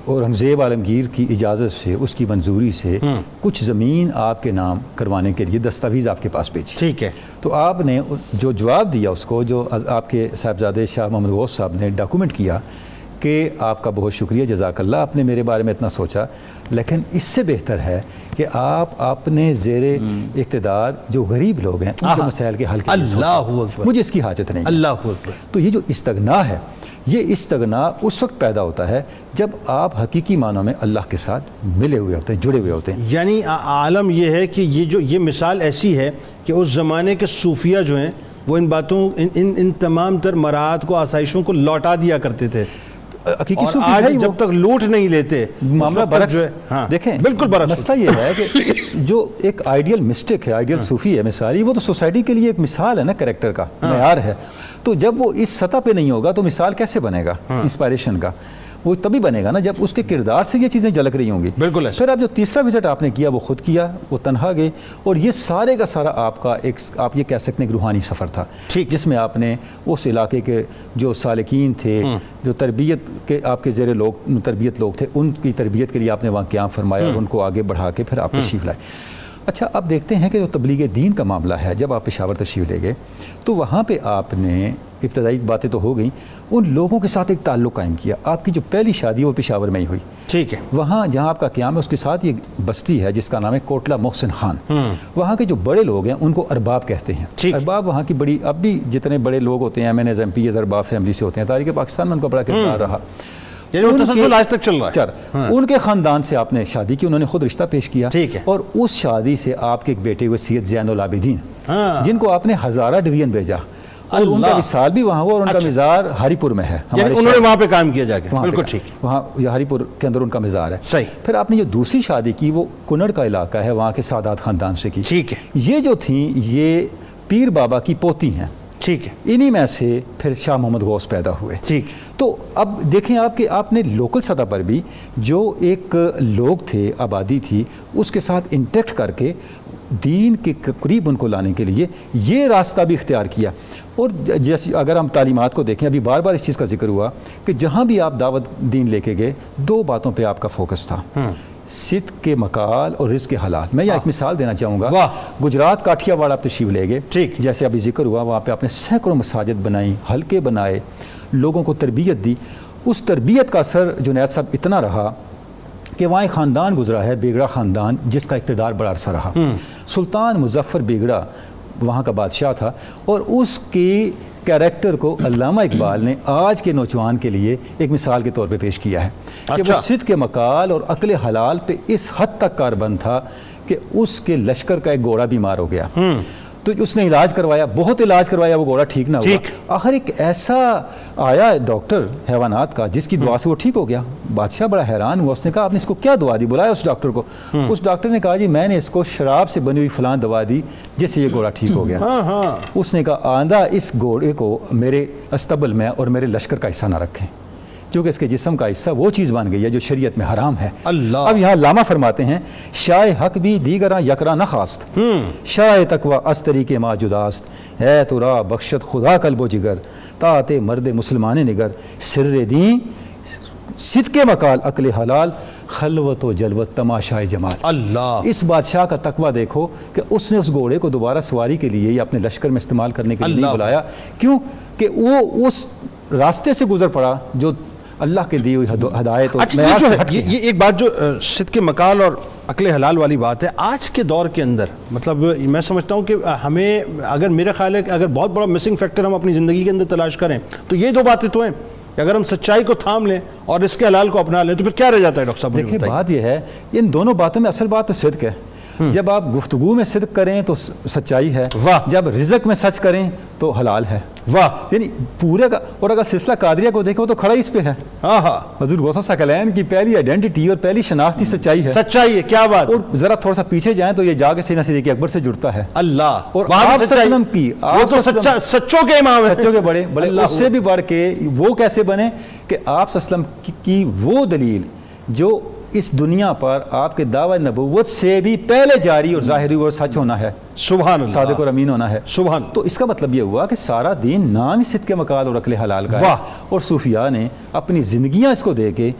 اورنگزیب عالمگیر کی اجازت سے اس کی منظوری سے کچھ زمین آپ کے نام کروانے کے لیے دستاویز آپ کے پاس بھیجی. ٹھیک ہے. تو آپ نے جو جواب دیا اس کو جو آپ کے صاحبزادے شاہ محمد غوث صاحب نے ڈاکومنٹ کیا کہ آپ کا بہت شکریہ جزاک اللہ آپ نے میرے بارے میں اتنا سوچا لیکن اس سے بہتر ہے کہ آپ اپنے زیر اقتدار جو غریب لوگ ہیں ان کے مسائل کے حل کے لیے سوچیں. مجھے اس کی حاجت نہیں. اللہ اکبر. تو یہ جو استغنا ہے یہ استغنا اس وقت پیدا ہوتا ہے جب آپ حقیقی معنوں میں اللہ کے ساتھ ملے ہوئے ہوتے ہیں جڑے ہوئے ہوتے ہیں. یعنی عالم یہ ہے کہ یہ مثال ایسی ہے کہ اس زمانے کے صوفیہ جو ہیں وہ ان باتوں ان تمام تر مراعات کو آسائشوں کو لوٹا دیا کرتے تھے. حقیقی اور صوفی آج ہے جب تک لوٹ نہیں لیتے معاملہ برعکس جو ہے. ہاں دیکھیں بالکل برعکس. مسئلہ یہ ہے کہ جو ایک آئیڈیل مسٹک ہے آئیڈیل صوفی ہے مثالی وہ تو سوسائٹی کے لیے ایک مثال ہے نا کریکٹر کا معیار ہے. تو جب وہ اس سطح پہ نہیں ہوگا تو مثال کیسے بنے گا انسپائریشن کا. وہ تبھی بنے گا نا جب اس کے کردار سے یہ چیزیں جھلک رہی ہوں گی. بالکل. پھر آپ جو تیسرا وزٹ آپ نے کیا وہ خود کیا وہ تنہا گئے اور یہ سارے کا سارا آپ کا ایک آپ یہ کہہ سکتے ہیں ایک روحانی سفر تھا جس میں آپ نے اس علاقے کے جو سالکین تھے جو تربیت کے آپ کے زیر تربیت لوگ تھے ان کی تربیت کے لیے آپ نے وہاں قیام فرمایا اور ان کو آگے بڑھا کے پھر آپ تشریف لائے. اچھا اب دیکھتے ہیں کہ جو تبلیغ دین کا معاملہ ہے، جب آپ پشاور تشریف لے گئے تو وہاں پہ آپ نے ابتدائی باتیں تو ہو گئیں، ان لوگوں کے ساتھ ایک تعلق قائم کیا. آپ کی جو پہلی شادی وہ پشاور میں ہی ہوئی. ٹھیک ہے. وہاں جہاں آپ کا قیام ہے اس کے ساتھ یہ بستی ہے جس کا نام ہے کوٹلہ محسن خان. وہاں کے جو بڑے لوگ ہیں ان کو ارباب کہتے ہیں. ارباب وہاں کی بڑی، اب بھی جتنے بڑے لوگ ہوتے ہیں MNs MPs ارباب فیملی سے ہوتے ہیں. تاریخ پاکستان میں ان کا بڑا کردار رہا، یعنی وہ تسلسل آج تک چل رہا ہے. ان کے خاندان سے آپ نے شادی کی، انہوں نے خود رشتہ پیش کیا. ٹھیک ہے. اور اس شادی سے آپ کے ایک بیٹے ہوئے سید زین العابدین، جن کو آپ نے ہزارہ ڈویژن بھیجا، اور ان کا وصال بھی وہاں ہوا، اور ان کا مزار ہری پور میں ہے. یعنی انہوں نے وہاں پہ کام کیا جا کے. بالکل ٹھیک. وہاں ہری پور کے اندر ان کا مزار ہے. صحیح. پھر آپ نے جو دوسری شادی کی وہ کنڑ کا علاقہ ہے، وہاں کے سادات خاندان سے کی. ٹھیک ہے. یہ جو تھیں یہ پیر بابا کی پوتی ہیں. ٹھیک ہے. انہی میں سے پھر شاہ محمد غوث پیدا ہوئے. ٹھیک. تو اب دیکھیں آپ کہ آپ نے لوکل سطح پر بھی جو ایک لوگ تھے، آبادی تھی، اس کے ساتھ انٹیکٹ کر کے دین کے قریب ان کو لانے کے لیے یہ راستہ بھی اختیار کیا. اور جیسے اگر ہم تعلیمات کو دیکھیں، ابھی بار بار اس چیز کا ذکر ہوا کہ جہاں بھی آپ دعوت دین لے کے گئے، دو باتوں پہ آپ کا فوکس تھا، صدق کے مقال اور رزق حلال. میں ایک مثال دینا چاہوں گا. گجرات کاٹھیا واڑ آپ تشریف لے گئے، جیسے ابھی ذکر ہوا، وہاں پہ آپ نے سینکڑوں مساجد بنائیں، حلقے بنائے، لوگوں کو تربیت دی. اس تربیت کا اثر جنید صاحب اتنا رہا کہ وہاں ایک خاندان گزرا ہے، بیگڑا خاندان، جس کا اقتدار بڑا عرصہ رہا. سلطان مظفر بیگڑا وہاں کا بادشاہ تھا، اور اس کی کیریکٹر کو علامہ اقبال نے آج کے نوجوان کے لیے ایک مثال کے طور پہ پیش کیا ہے کہ وہ صدق کے مقال اور عقل حلال پہ اس حد تک کاربند تھا کہ اس کے لشکر کا ایک گھوڑا بیمار ہو گیا. تو اس نے علاج کروایا، بہت علاج کروایا، وہ گھوڑا ٹھیک نہ ہوا. آخر ایک ایسا آیا ڈاکٹر حیوانات کا جس کی دعا سے وہ ٹھیک ہو گیا. بادشاہ بڑا حیران ہوا، اس نے کہا آپ نے اس کو کیا دعا دی؟ بلایا اس ڈاکٹر کو. اس ڈاکٹر نے کہا جی میں نے اس کو شراب سے بنی ہوئی فلاں دوا دی جس سے یہ گھوڑا ٹھیک ہو گیا. اس نے کہا آندہ اس گھوڑے کو میرے استبل میں اور میرے لشکر کا حصہ نہ رکھیں، کیونکہ اس کے جسم کا حصہ وہ چیز بن گئی ہے جو شریعت میں حرام ہے. اب یہاں علامہ فرماتے ہیں شاہ حق بھی دیگراں یکراں نہ خواست، شاہ تقوی از طریق ما جداست، ہے تو را بخشت خدا قلب و جگر، طاعت مرد مسلمان نگر، سر دین صدق مقال عقل حلال، خلوت و جلوت تماشائے جمال. اللہ. اس بادشاہ کا تقوی دیکھو کہ اس نے اس گھوڑے کو دوبارہ سواری کے لیے یا اپنے لشکر میں استعمال کرنے کے لیے نہیں بلایا. کیوں کہ وہ اس راستے سے گزر پڑا جو اللہ کے دی ہوئی ہدایت. یہ ایک بات جو صدق مقال اور عقل حلال والی بات ہے آج کے دور کے اندر، مطلب میں سمجھتا ہوں کہ ہمیں، اگر میرا خیال ہے کہ اگر بہت بڑا مسنگ فیکٹر ہم اپنی زندگی کے اندر تلاش کریں تو یہ دو باتیں تو ہیں کہ اگر ہم سچائی کو تھام لیں اور اس کے حلال کو اپنا لیں تو پھر کیا رہ جاتا ہے ڈاکٹر صاحب؟ دیکھیں بات یہ ہے، ان دونوں باتوں میں اصل بات تو صدق ہے. جب آپ گفتگو میں صدق کریں تو سچائی ہے، جب رزق میں سچ کریں تو حلال ہے. واہ. یعنی پورے کا. اور اگر سلسلہ قادریہ کو دیکھیں وہ تو کھڑا ہی اس پہ ہے. حضور غوث ثقلین کی پہلی آئیڈینٹی اور پہلی شناختی سچائی ہے. سچائی ہے. کیا بات. اور ذرا تھوڑا سا پیچھے جائیں تو یہ جا کے سیدھا صدیق اکبر سے جڑتا ہے. اللہ. اور آپ وسلم کی، آپ تو سچوں کے امام ہیں، سچوں کے بڑے بڑے. اس سے بھی بڑھ کے وہ کیسے بنے کہ آپ وسلم کی وہ دلیل جو اس دنیا پر آپ کے دعوی نبوت سے بھی پہلے جاری اور ظاہری اور سچ ہونا ہے. سبحان اللہ. صادق اور امین ہونا ہے. سبحان. تو اس کا مطلب یہ ہوا کہ سارا دین نام ہی صدق مقال اور عقل حلال کا ہے. اور صوفیاء نے اپنی زندگیاں اس کو دے کے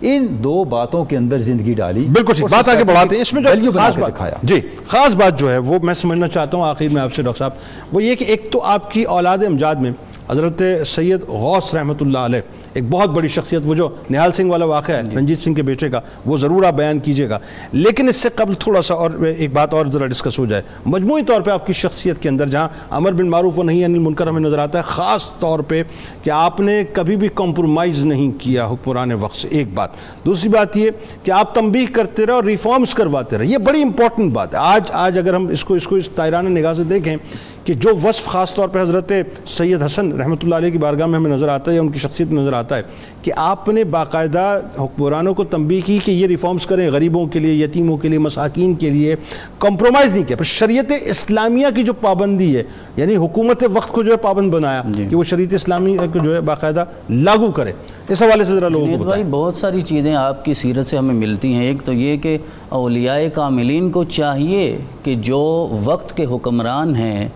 ان دو باتوں کے اندر زندگی ڈالی. بالکل بات آگے بڑھاتے ہیں. اس میں جو خاص بات دکھایا، جی خاص بات جو ہے وہ میں سمجھنا چاہتا ہوں آخر میں آپ سے ڈاکٹر صاحب، وہ یہ کہ ایک تو آپ کی اولاد امجاد میں حضرت سید غوث رحمۃ اللہ علیہ ایک بہت بڑی شخصیت، وہ جو نہال سنگھ والا واقعہ ہے رنجیت سنگھ کے بیٹے کا، وہ ضرور آپ بیان کیجئے گا. لیکن اس سے قبل تھوڑا سا اور ایک بات اور ذرا ڈسکس ہو جائے مجموعی طور پہ آپ کی شخصیت کے اندر، جہاں امر بالمعروف و نہی عن المنکر ہمیں نظر آتا ہے خاص طور پہ کہ آپ نے کبھی بھی کمپرومائز نہیں کیا حکمران وقت سے. ایک بات. دوسری بات یہ کہ آپ تنبیہ کرتے رہے اور ریفارمز کرواتے رہے. یہ بڑی امپورٹنٹ بات ہے. آج اگر ہم اس کو اس تائرانہ نگاہ سے دیکھیں کہ جو وصف خاص طور پہ حضرت سید حسن رحمۃ اللہ علیہ کی بارگاہ میں ہمیں نظر آتا ہے یا ان کی شخصیت میں نظر آتا ہے کہ آپ نے باقاعدہ حکمرانوں کو تنبیہ کی کہ یہ ریفارمز کریں غریبوں کے لیے، یتیموں کے لیے، مساکین کے لیے، کمپرومائز نہیں کیا. پھر شریعت اسلامیہ کی جو پابندی ہے، یعنی حکومت وقت کو جو ہے پابند بنایا کہ وہ شریعت اسلامی کو جو ہے باقاعدہ لاگو کرے. اس حوالے سے ذرا لوگوں کو بتائیں. بہت ساری چیزیں آپ کی سیرت سے ہمیں ملتی ہیں. ایک تو یہ کہ اولیاء کاملین کو چاہیے کہ جو وقت کے حکمران ہیں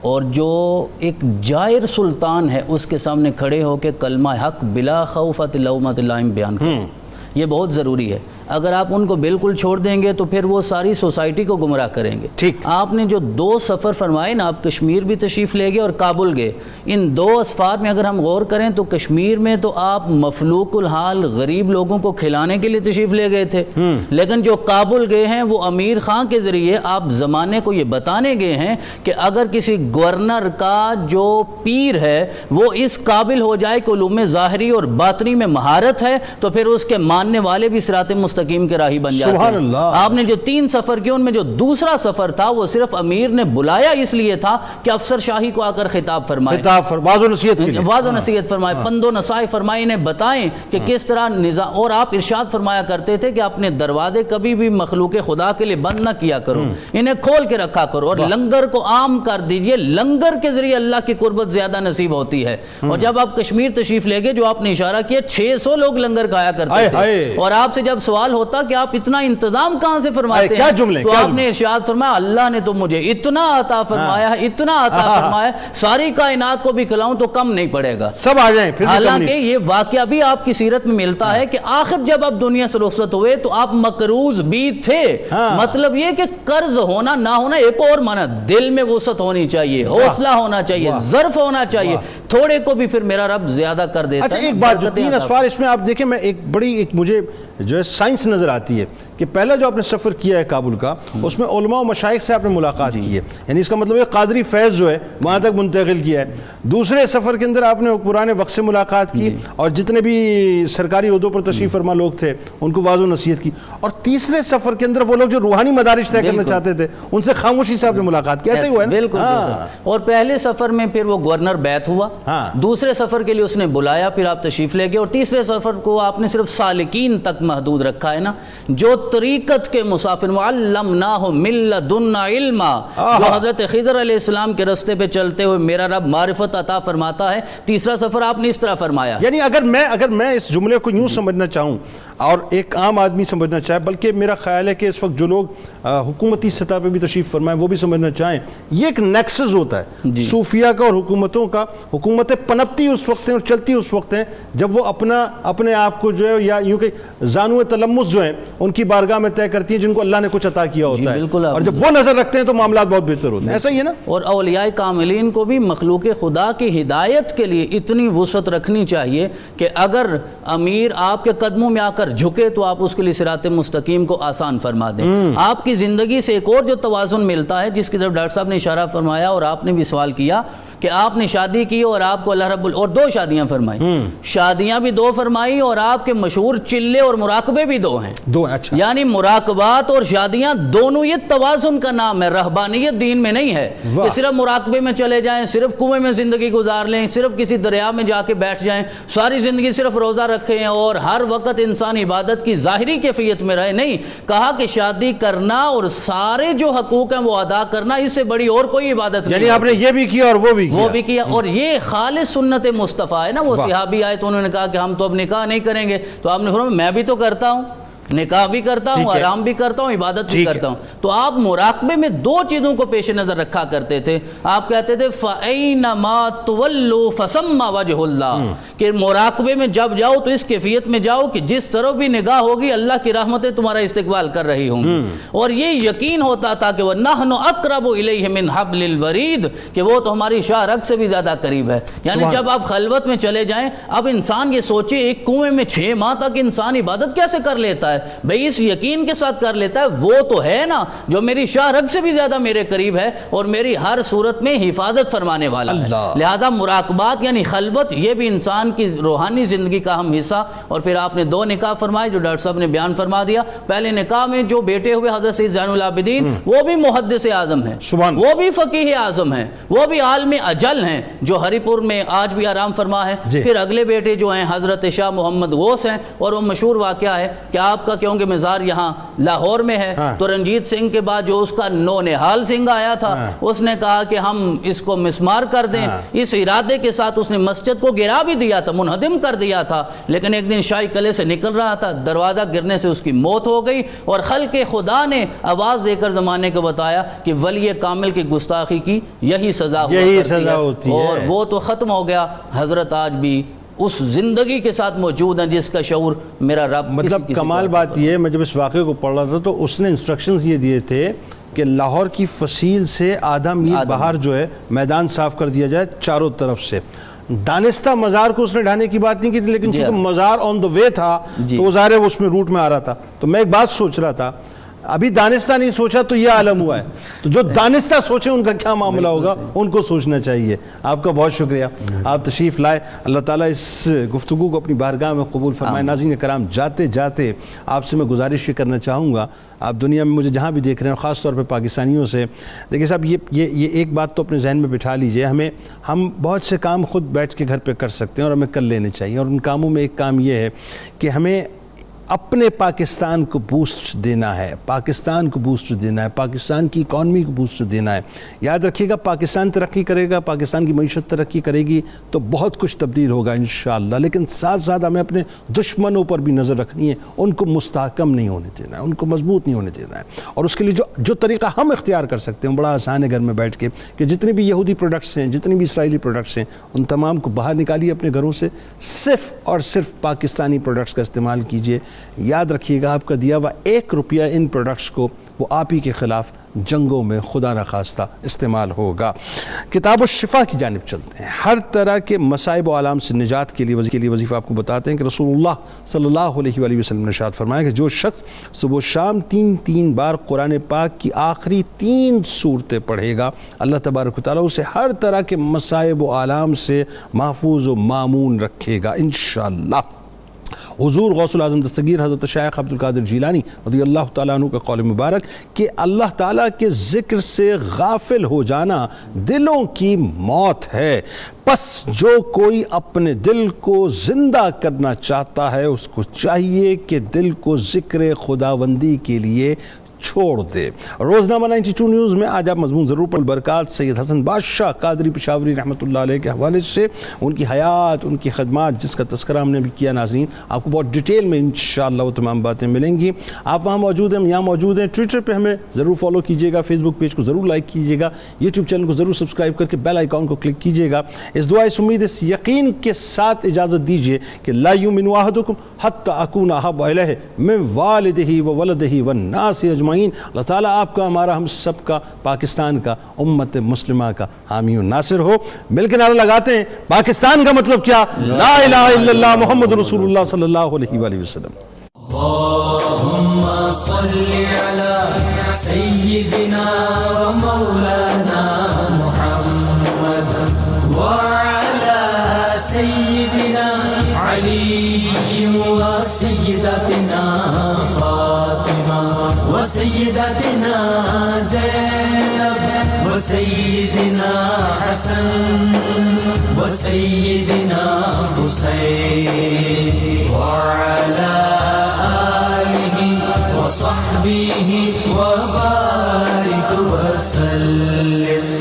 اور جو ایک جائر سلطان ہے اس کے سامنے کھڑے ہو کے کلمہ حق بلا خوفت لومۃ لائم بیان کریں. یہ بہت ضروری ہے. اگر آپ ان کو بالکل چھوڑ دیں گے تو پھر وہ ساری سوسائٹی کو گمراہ کریں گے. ٹھیک. آپ نے جو 2 سفر فرمائے نا، آپ کشمیر بھی تشریف لے گئے اور کابل گئے، ان 2 اسفار میں اگر ہم غور کریں تو کشمیر میں تو آپ مفلوق الحال غریب لوگوں کو کھلانے کے لیے تشریف لے گئے تھے، لیکن جو کابل گئے ہیں وہ امیر خان کے ذریعے آپ زمانے کو یہ بتانے گئے ہیں کہ اگر کسی گورنر کا جو پیر ہے وہ اس قابل ہو جائے کہ علوم ظاہری اور باطنی میں مہارت ہے تو پھر اس کے ماننے والے بھی صراط مستقیم کے راہی بن جاتے ہیں. سبحان اللہ. آپ نے جو 3 سفر کیے ان میں جو دوسرا سفر تھا وہ صرف امیر نے بلایا اس لیے تھا کہ افسر شاہی کو آ کر خطاب فرمائے، واضح و نصیحت کے لیے، واضح و نصیحت فرمائے، پند و نصائح فرمائے، انہیں بتائیں کہ کس طرح نظام. اور آپ ارشاد فرمایا کرتے تھے کہ اپنے دروازے کبھی بھی مخلوق خدا کے لیے بند نہ کیا کرو، انہیں کھول کے رکھا کرو، اور لنگر کو عام کر دیجئے. لنگر کے ذریعے اللہ کی قربت زیادہ نصیب ہوتی ہے. اور جب آپ کشمیر تشریف لے گئے جو آپ نے اشارہ کیا 600 لوگ لنگر کھایا کرتے تھے، اور آپ سے جب سوال ہوتا کہ آپ اتنا انتظام کہاں سے فرماتے ہیں تو آپ نے ارشاد فرمایا اللہ نے تو مجھے اتنا عطا فرمایا ہے، اتنا عطا فرمایا، ساری کائنات کو بھی کھلاؤں تو کم نہیں پڑے گا، سب آ جائیں. حالانکہ یہ واقعہ بھی آپ کی سیرت میں ملتا ہے کہ آخر جب آپ دنیا سے رخصت ہوئے تو آپ مقروض بھی تھے. مطلب یہ کہ قرض ہونا نہ ہونا ایک اور معنی، دل میں وسعت ہونی چاہیے، حوصلہ ہونا چاہیے، ظرف ہونا چاہیے، تھوڑے کو بھی پھر میرا رب زیادہ کر دیتا ہے. اچھا ایک بات، جو 3 اسفار اس میں آپ دیکھیں، میں ایک بڑی مجھے جو ہے سائنس نظر آتی ہے کہ پہلا جو آپ نے سفر کیا ہے کابل کا، اس میں علماء و مشائخ سے آپ نے ملاقات کی ہے، یعنی اس کا مطلب ہے قادری فیض جو ہے وہاں تک منتقل کیا ہے. دوسرے سفر کے اندر آپ نے حکمران وقت سے ملاقات کی اور جتنے بھی سرکاری عہدوں پر تشریف فرما لوگ تھے ان کو واضح و نصیحت کی. اور تیسرے سفر کے اندر وہ لوگ جو روحانی مدارج طے کرنا چاہتے تھے ان سے خاموشی سے آپ نے ملاقات کی. ایسا ہی ہوا ہے بالکل. اور پہلے سفر میں پھر وہ گورنر بیعت ہوا، دوسرے سفر کے لیے اس نے بلایا، پھر آپ تشریف لے گئے، اور تیسرے سفر کو آپ نے صرف سالکین تک محدود رکھا ہے نا، جو طریقت کے مسافر، وعلمناہ من لدنا علما، جو حضرت خضر علیہ السلام کے رستے پہ چلتے ہوئے میرا رب معرفت عطا فرماتا ہے. تیسرا سفر آپ نے اس طرح فرمایا. یعنی اگر میں اس جملے کو یوں سمجھنا چاہوں اور ایک عام آدمی سمجھنا چاہے، بلکہ میرا خیال ہے کہ اس وقت جو لوگ حکومتی سطح پہ بھی تشریف فرمائیں وہ بھی سمجھنا چاہیں، یہ ایک نیکسس ہوتا ہے صوفیہ کا اور حکومتوں کا. حکومتیں پنپتی اس وقت ہیں اور چلتی اس وقت ہیں جب وہ اپنے آپ کو جو ہے یا یوں کہ زانو تلمس جو ہیں ان کی بارگاہ میں طے کرتی ہیں جن کو اللہ نے کچھ عطا کیا ہوتا ہے، اور جب وہ نظر رکھتے ہیں تو معاملات بہت بہتر ہوتے ہیں. ایسا ہی ہے نا. اور اولیاء کاملین کو بھی مخلوق خدا کی ہدایت کے لیے اتنی وسعت رکھنی چاہیے کہ اگر امیر آپ کے قدموں میں آ کر جھکے تو آپ اس کے لیے صراط مستقیم کو آسان فرما دیں. آپ کی زندگی سے ایک اور جو توازن ملتا ہے جس کی طرف ڈاکٹر صاحب نے اشارہ فرمایا اور آپ نے بھی سوال کیا کہ آپ نے شادی کی اور آپ کو اللہ رب اور 2 شادیاں فرمائی، شادیاں بھی 2 فرمائی اور آپ کے مشہور چلے اور مراقبے بھی 2 ہیں. اچھا. یعنی مراقبات اور شادیاں دونوں یہ توازن کا نام ہے، رہبانیت دین میں نہیں ہے کہ صرف مراقبے میں چلے جائیں، صرف کنویں میں زندگی گزار لیں، صرف کسی دریا میں جا کے بیٹھ جائیں، ساری زندگی صرف روزہ رکھیں اور ہر وقت انسان عبادت کی ظاہری کیفیت میں رہے. نہیں، کہا کہ شادی کرنا اور سارے جو حقوق ہیں وہ ادا کرنا، اس سے بڑی اور کوئی عبادت نہیں. یعنی آپ نے یہ بھی کیا اور وہ بھی کیا. اور یہ خالص سنت مصطفیٰ ہے نا. وہ صحابی آئے تو انہوں نے کہا کہ ہم تو اب نکاح نہیں کریں گے، تو آپ نے فرمایا میں بھی تو کرتا ہوں، نکاح بھی کرتا ہوں، آرام بھی کرتا ہوں، عبادت بھی کرتا ہوں. تو آپ مراقبے میں 2 چیزوں کو پیش نظر رکھا کرتے تھے. آپ کہتے تھے فَأَيْنَمَا تُوَلُّوا فَثَمَّ وَجْهُ اللَّهِ، کہ مراقبے میں جب جاؤ تو اس کیفیت میں جاؤ کہ جس طرف بھی نگاہ ہوگی اللہ کی رحمتیں تمہارا استقبال کر رہی ہوں گی. اور یہ یقین ہوتا تھا کہ وَنَحْنُ أَقْرَبُ إِلَيْهِ مِنْ حَبْلِ الْوَرِيدِ، کہ وہ تو ہماری شاہ رگ سے بھی زیادہ قریب ہے. یعنی جب آپ خلوت میں چلے جائیں، اب انسان یہ سوچے ایک کنویں میں 6 ماہ تک انسان عبادت کیسے کر لیتا ہے؟ بھئی اس یقین کے ساتھ کر لیتا ہے وہ تو ہے نا جو میری شاہ رگ سے بھی زیادہ میرے قریب ہے اور میری ہر صورت میں حفاظت فرمانے والا ہے. لہذا مراقبات یعنی خلوت یہ بھی انسان کی روحانی زندگی کا اہم حصہ. اور پھر آپ نے 2 نکاح فرمائے جو ڈاکٹر صاحب نے بیان فرما دیا. پہلے نکاح میں جو بیٹے ہوئے حضرت سید زین العابدین وہ بھی محدث اعظم ہیں، وہ بھی فقیہ اعظم ہیں، وہ بھی عالم اجل ہیں جو ہری پور میں آج بھی آرام فرما ہے. پھر اگلے بیٹے جو ہیں حضرت شاہ محمد غوث ہیں، اور وہ مشہور واقعہ ہے کہ آپ کا کیونکہ مزار یہاں لاہور میں ہے تو رنجیت سنگھ کے بعد جو اس کا نونہال سنگھ آیا تھا اس نے کہا کہ ہم اس کو مسمار کر دیں. اس ارادے کے ساتھ اس نے مسجد کو گرا بھی دیا تھا، منہدم کر دیا تھا. لیکن ایک دن شاہی قلعے سے نکل رہا تھا، دروازہ گرنے سے اس کی موت ہو گئی اور خلق خدا نے آواز دے کر زمانے کو بتایا کہ ولی کامل کی گستاخی کی یہی سزا ہوتی ہے. اور وہ تو ختم ہو گیا. حضرت آج بھی اس زندگی کے ساتھ موجود ہیں جس کا شعور میرا رب مطلب کمال بات یہ ہے، میں جب اس واقعے کو پڑھ رہا تھا تو اس نے انسٹرکشنز یہ دیے تھے کہ لاہور کی فصیل سے آدھا میل باہر جو ہے میدان صاف کر دیا جائے چاروں طرف سے. دانستہ مزار کو اس نے ڈھانے کی بات نہیں کی تھی، لیکن چونکہ مزار آن دا وے تھا تو وہ ظاہر ہے اس میں روٹ میں آ رہا تھا. تو میں ایک بات سوچ رہا تھا، ابھی دانستہ نہیں سوچا تو یہ عالم ہوا ہے، تو جو دانستہ سوچیں ان کا کیا معاملہ ہوگا ان کو سوچنا چاہیے. آپ کا بہت شکریہ، آپ تشریف لائے. اللہ تعالیٰ اس گفتگو کو اپنی بارگاہ میں قبول فرمائے. ناظرین کرام، جاتے جاتے آپ سے میں گزارش یہ کرنا چاہوں گا، آپ دنیا میں مجھے جہاں بھی دیکھ رہے ہیں، خاص طور پہ پاکستانیوں سے، دیکھیں صاحب یہ ایک بات تو اپنے ذہن میں بٹھا لیجئے، ہم بہت سے کام خود بیٹھ کے گھر پہ کر سکتے ہیں اور ہمیں کر لینے چاہیے. اور ان کاموں میں ایک کام یہ ہے کہ ہمیں اپنے پاکستان کو بوسٹ دینا ہے، پاکستان کو بوسٹ دینا ہے، پاکستان کی اکانومی کو بوسٹ دینا ہے. یاد رکھیے گا، پاکستان ترقی کرے گا، پاکستان کی معیشت ترقی کرے گی تو بہت کچھ تبدیل ہوگا انشاءاللہ. لیکن ساتھ ساتھ ہمیں اپنے دشمنوں پر بھی نظر رکھنی ہے، ان کو مستحکم نہیں ہونے دینا ہے، ان کو مضبوط نہیں ہونے دینا ہے. اور اس کے لیے جو طریقہ ہم اختیار کر سکتے ہیں بڑا آسان ہے، گھر میں بیٹھ کے کہ جتنے بھی یہودی پروڈکٹس ہیں، جتنے بھی اسرائیلی پروڈکٹس ہیں، ان تمام کو باہر نکالیے اپنے گھروں سے، صرف اور صرف پاکستانی پروڈکٹس کا استعمال کیجیے. یاد رکھیے گا، آپ کا دیا ہوا 1 روپیہ ان پروڈکٹس کو وہ آپ ہی کے خلاف جنگوں میں خدا نخواستہ استعمال ہوگا. کتاب الشفا کی جانب چلتے ہیں. ہر طرح کے مصائب و آلام سے نجات کے لیے وظیفہ آپ کو بتاتے ہیں کہ رسول اللہ صلی اللہ علیہ وآلہ وسلم نے ارشاد فرمایا کہ جو شخص صبح و شام 3 بار قرآن پاک کی آخری 3 سورتیں پڑھے گا، اللہ تبارک و تعالیٰ اسے ہر طرح کے مصائب و آلام سے محفوظ و مامون رکھے گا انشاءاللہ. حضور غوث العظم دستگیر حضرت شیخ عبد القادر جیلانی رضی اللہ تعالیٰ عنہ کا قول مبارک کہ اللہ تعالیٰ کے ذکر سے غافل ہو جانا دلوں کی موت ہے. پس جو کوئی اپنے دل کو زندہ کرنا چاہتا ہے اس کو چاہیے کہ دل کو ذکر خداوندی کے لیے چھوڑ دے. روزنامہ 92 نیوز میں آج آپ مضمون ضرور پڑھ. برکات سید حسن بادشاہ قادری پشاوری رحمۃ اللہ علیہ کے حوالے سے ان کی حیات، ان کی خدمات جس کا تذکرہ ہم نے بھی کیا. ناظرین آپ کو بہت ڈیٹیل میں انشاءاللہ وہ تمام باتیں ملیں گی. آپ وہاں موجود ہیں، ہم یہاں موجود ہیں. ٹویٹر پہ ہمیں ضرور فالو کیجیے گا، فیس بک پیج کو ضرور لائک کیجیے گا، یوٹیوب چینل کو ضرور سبسکرائب کر کے بیل آئیکن کو کلک کیجیے گا. اس دعا، اس امید، اس یقین کے ساتھ اجازت دیجیے کہ لا یؤمن احدکم حتی اکون احب الیہ من والدہ وولدہ والناس اجمعین. اللہ تعالیٰ آپ کا، ہمارا، ہم سب کا، پاکستان کا، امت مسلمہ کا حامی و ناصر ہو. مل کے نعرہ لگاتے ہیں پاکستان کا مطلب کیا؟ لا الہ الا اللہ محمد رسول اللہ صلی اللہ علیہ وآلہ وسلم. اللهم صل على سيدنا ومولانا محمد وعلى سيدنا علي وسيدتنا فاطمة وسيدتنا زينب وسيدنا حسن وسيدنا حسين وعلى آله وصحبه وبارك وسلم.